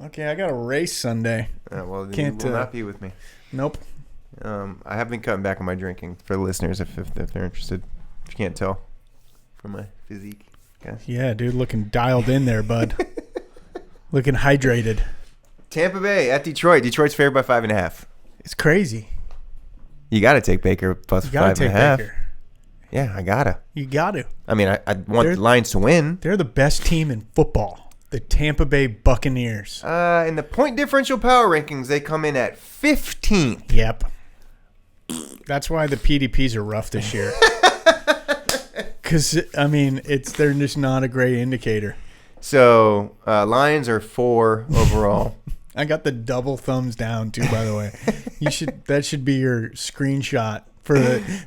Okay, I got a race Sunday. Well, you will not be with me. Nope. I have been cutting back on my drinking for the listeners if they're interested. If you can't tell from my physique. Guys. Yeah, dude, looking dialed in there, bud. Looking hydrated. Tampa Bay at Detroit. Detroit's favored by 5.5. It's crazy. You got to take Baker plus 5.5. Baker. Yeah, I gotta. You got to. I mean, I want the Lions to win. They're the best team in football. The Tampa Bay Buccaneers. In the point differential power rankings, they come in at 15th. Yep. That's why the PDPs are rough this year. Because, I mean, they're just not a great indicator. So, Lions are 4 overall. I got the double thumbs down, too, by the way. That should be your screenshot.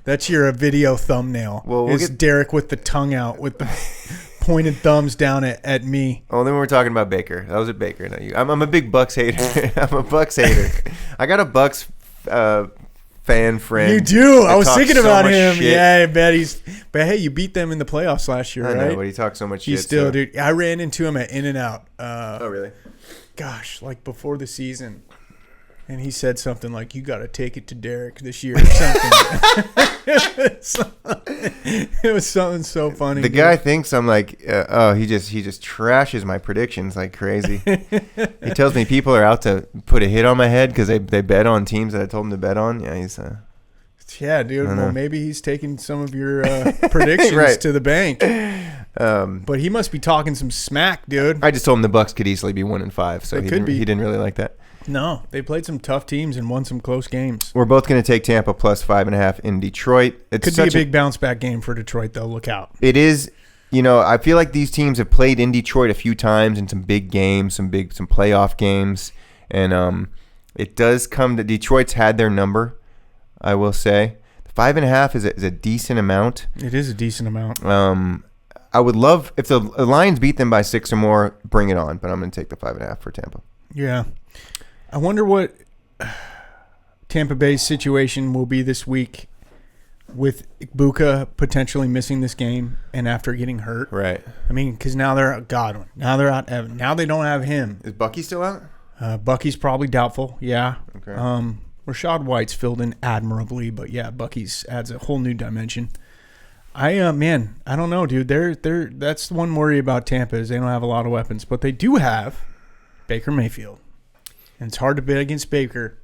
That's your video thumbnail. Well, we'll get Derek with the tongue out with the pointed thumbs down at me. Oh, then we're talking about Baker. That was at Baker, not you. I'm a big Bucks hater. I'm a Bucks hater. I got a Bucks fan friend. You do. I was thinking about him. Shit. Yeah, I bet But hey, you beat them in the playoffs last year, right? I know, but he talks so much shit. Still, dude. I ran into him at In-N-Out. Oh, really? Gosh, like before the season. And he said something like, "You got to take it to Derek this year," or something. It was something so funny. The guy thinks I'm like, he just trashes my predictions like crazy. He tells me people are out to put a hit on my head because they bet on teams that I told him to bet on. Yeah, he's. Yeah, dude. Well, maybe he's taking some of your predictions to the bank. But he must be talking some smack, dude. I just told him the Bucks could easily be 1-5, so he didn't really like that. No, they played some tough teams and won some close games. We're both going to take Tampa plus 5.5 in Detroit. Could be a big bounce back game for Detroit, though. Look out. It is. I feel like these teams have played in Detroit a few times in some big games, some playoff games, and it does come to Detroit's had their number. I will say 5.5 is a decent amount. It is a decent amount. I would love if the Lions beat them by 6 or more. Bring it on, but I'm going to take the 5.5 for Tampa. Yeah. I wonder what Tampa Bay's situation will be this week with Buka potentially missing this game and after getting hurt. Right. I mean, because now they're out Godwin. Now they're out Evan. Now they don't have him. Is Bucky still out? Bucky's probably doubtful. Yeah. Okay. Rashad White's filled in admirably, but yeah, Bucky's adds a whole new dimension. I don't know, dude. That's the one worry about Tampa is they don't have a lot of weapons, but they do have Baker Mayfield. And it's hard to bet against Baker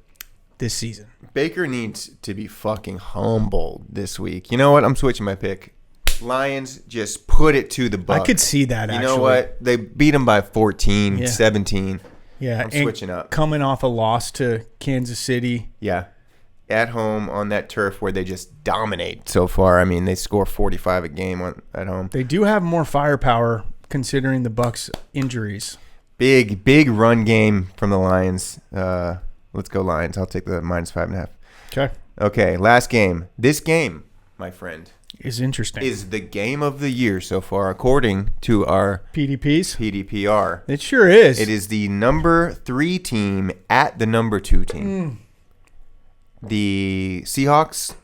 this season. Baker needs to be fucking humbled this week. You know what? I'm switching my pick. Lions just put it to the Bucs. I could see that, actually. You know what? They beat them by 14, 17. Yeah. I'm switching up. Coming off a loss to Kansas City. Yeah. at home on that turf where they just dominate so far. I mean, they score 45 a game at home. They do have more firepower considering the Bucs' injuries. Big run game from the Lions. Let's go Lions. I'll take the -5.5. Okay, last game. This game, my friend, is interesting. Is the game of the year so far, according to our PDPR. It sure is. It is the number 3 team at the number 2 team. The Seahawks,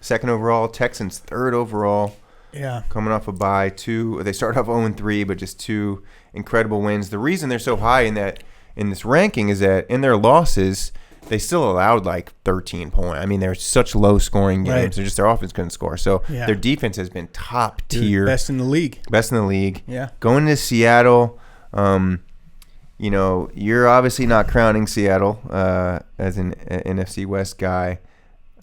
2nd overall. Texans, 3rd overall. Yeah. Coming off a bye. They start off 0-3, but just 2 incredible wins. The reason they're so high in this ranking is that in their losses, they still allowed like 13 points. I mean, they're such low-scoring games. Right. They're just their offense couldn't score. So their defense has been top tier. Best in the league. Yeah. Going to Seattle, you're obviously not crowning Seattle as an NFC West guy.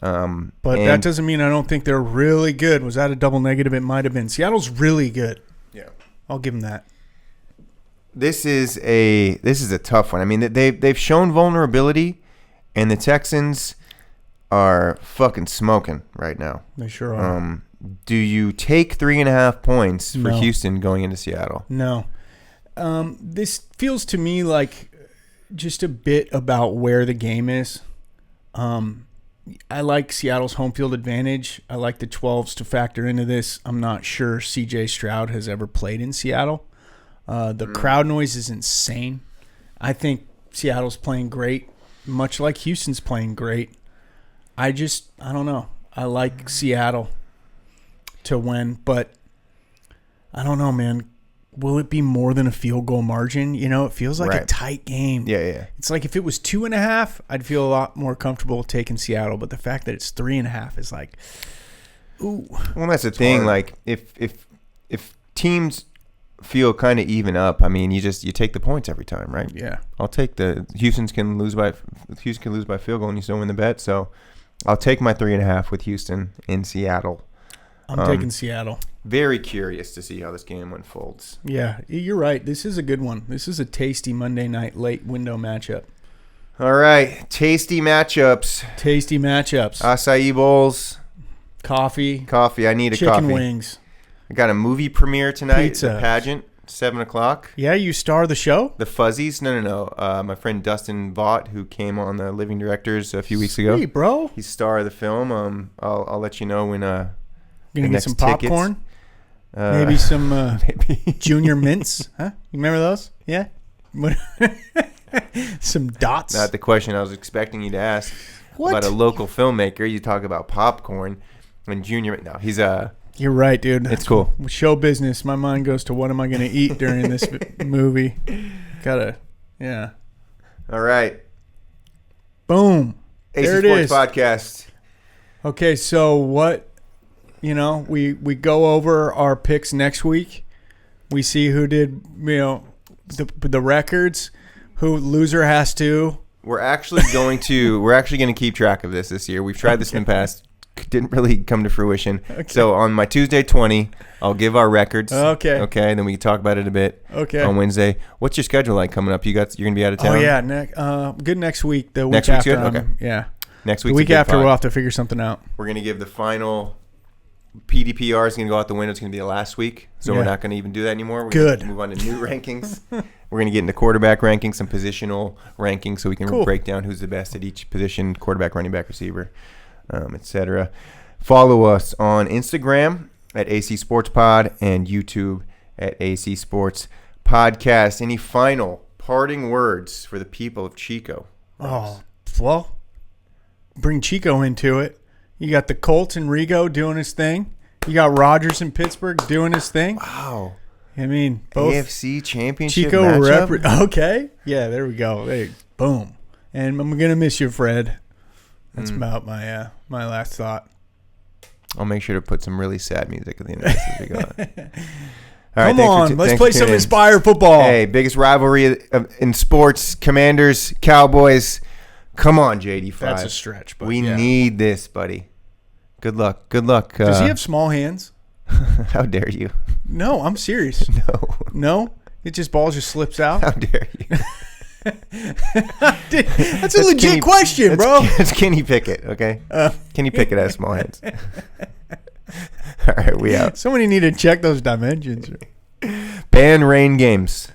But that doesn't mean I don't think they're really good. Was that a double negative? It might have been. Seattle's really good. Yeah. I'll give them that. This is a tough one. I mean, they've shown vulnerability, and the Texans are fucking smoking right now. They sure are. Do you take 3.5 points for No. Houston going into Seattle? No. This feels to me like just a bit about where the game is. I like Seattle's home field advantage. I like the 12s to factor into this. I'm not sure C.J. Stroud has ever played in Seattle. The crowd noise is insane. I think Seattle's playing great, much like Houston's playing great. I don't know. I like Seattle to win, but I don't know, man. Will it be more than a field goal margin? It feels like a tight game. Yeah. It's like if it was 2.5, I'd feel a lot more comfortable taking Seattle. But the fact that it's 3.5 is like, ooh. Well, that's the thing. Hard. Like if teams feel kind of even up, I mean, you take the points every time, right? Yeah. I'll take the Houston can lose by field goal and you still win the bet. So I'll take my 3.5 with Houston in Seattle. I'm taking Seattle. Very curious to see how this game unfolds. Yeah, you're right. This is a good one. This is a tasty Monday night late window matchup. All right, tasty matchups. Acai bowls. Coffee. I need a chicken coffee. Chicken wings. I got a movie premiere tonight. Pizza. The pageant, 7:00. Yeah, you star the show? The Fuzzies. No. My friend Dustin Vaught, who came on the Living Directors a few weeks ago. Sweet, bro. He's star of the film. I'll let you know when. Gonna get some popcorn. Maybe some Junior Mints. Huh? You remember those? Yeah. Some dots. Not the question I was expecting you to ask. What? About a local filmmaker. You talk about popcorn and Junior. No, he's You're right, dude. It's cool. Show business. My mind goes to what am I going to eat during this movie. Yeah. All right. Boom. AC there it Sports is. Podcast. Okay, so what? We go over our picks next week. We see who did, the records. Who loser has to. We're actually going to keep track of this year. We've tried this in the past. Didn't really come to fruition. Okay. So on my Tuesday 20, I'll give our records. Okay. Okay. Then we can talk about it a bit. Okay. On Wednesday. What's your schedule like coming up? You're gonna be out of town. Oh yeah. Good next week. The week next week's after. good? Okay. Yeah. Next week. The week after, we'll have to figure something out. We're gonna give the final. PDPR is going to go out the window. It's going to be the last week, so we're not going to even do that anymore. We're Good. Going to move on to new rankings. We're going to get into quarterback rankings, some positional rankings, so we can break down who's the best at each position: quarterback, running back, receiver, etc. Follow us on Instagram at AC Sports Pod and YouTube at AC Sports Podcast. Any final parting words for the people of Chico? Oh, well, bring Chico into it. You got the Colts and Rigo doing his thing. You got Rodgers in Pittsburgh doing his thing. Wow. I mean, both AFC Championship Chico matchup. Okay. Yeah, there we go. Hey, boom. And I'm going to miss you, Fred. That's about my last thought. I'll make sure to put some really sad music at the end of this as we go. All right, come on. Let's play some Inspire football. Hey, biggest rivalry in sports, Commanders, Cowboys. Come on, JD5. That's a stretch, but we need this, buddy. Good luck. Does he have small hands? How dare you? No, I'm serious. No? It just ball just slips out? How dare you? That's a legit question, bro. It's Kenny Pickett, okay? Kenny Pickett has small hands. All right, we out. Somebody need to check those dimensions. Ban rain games.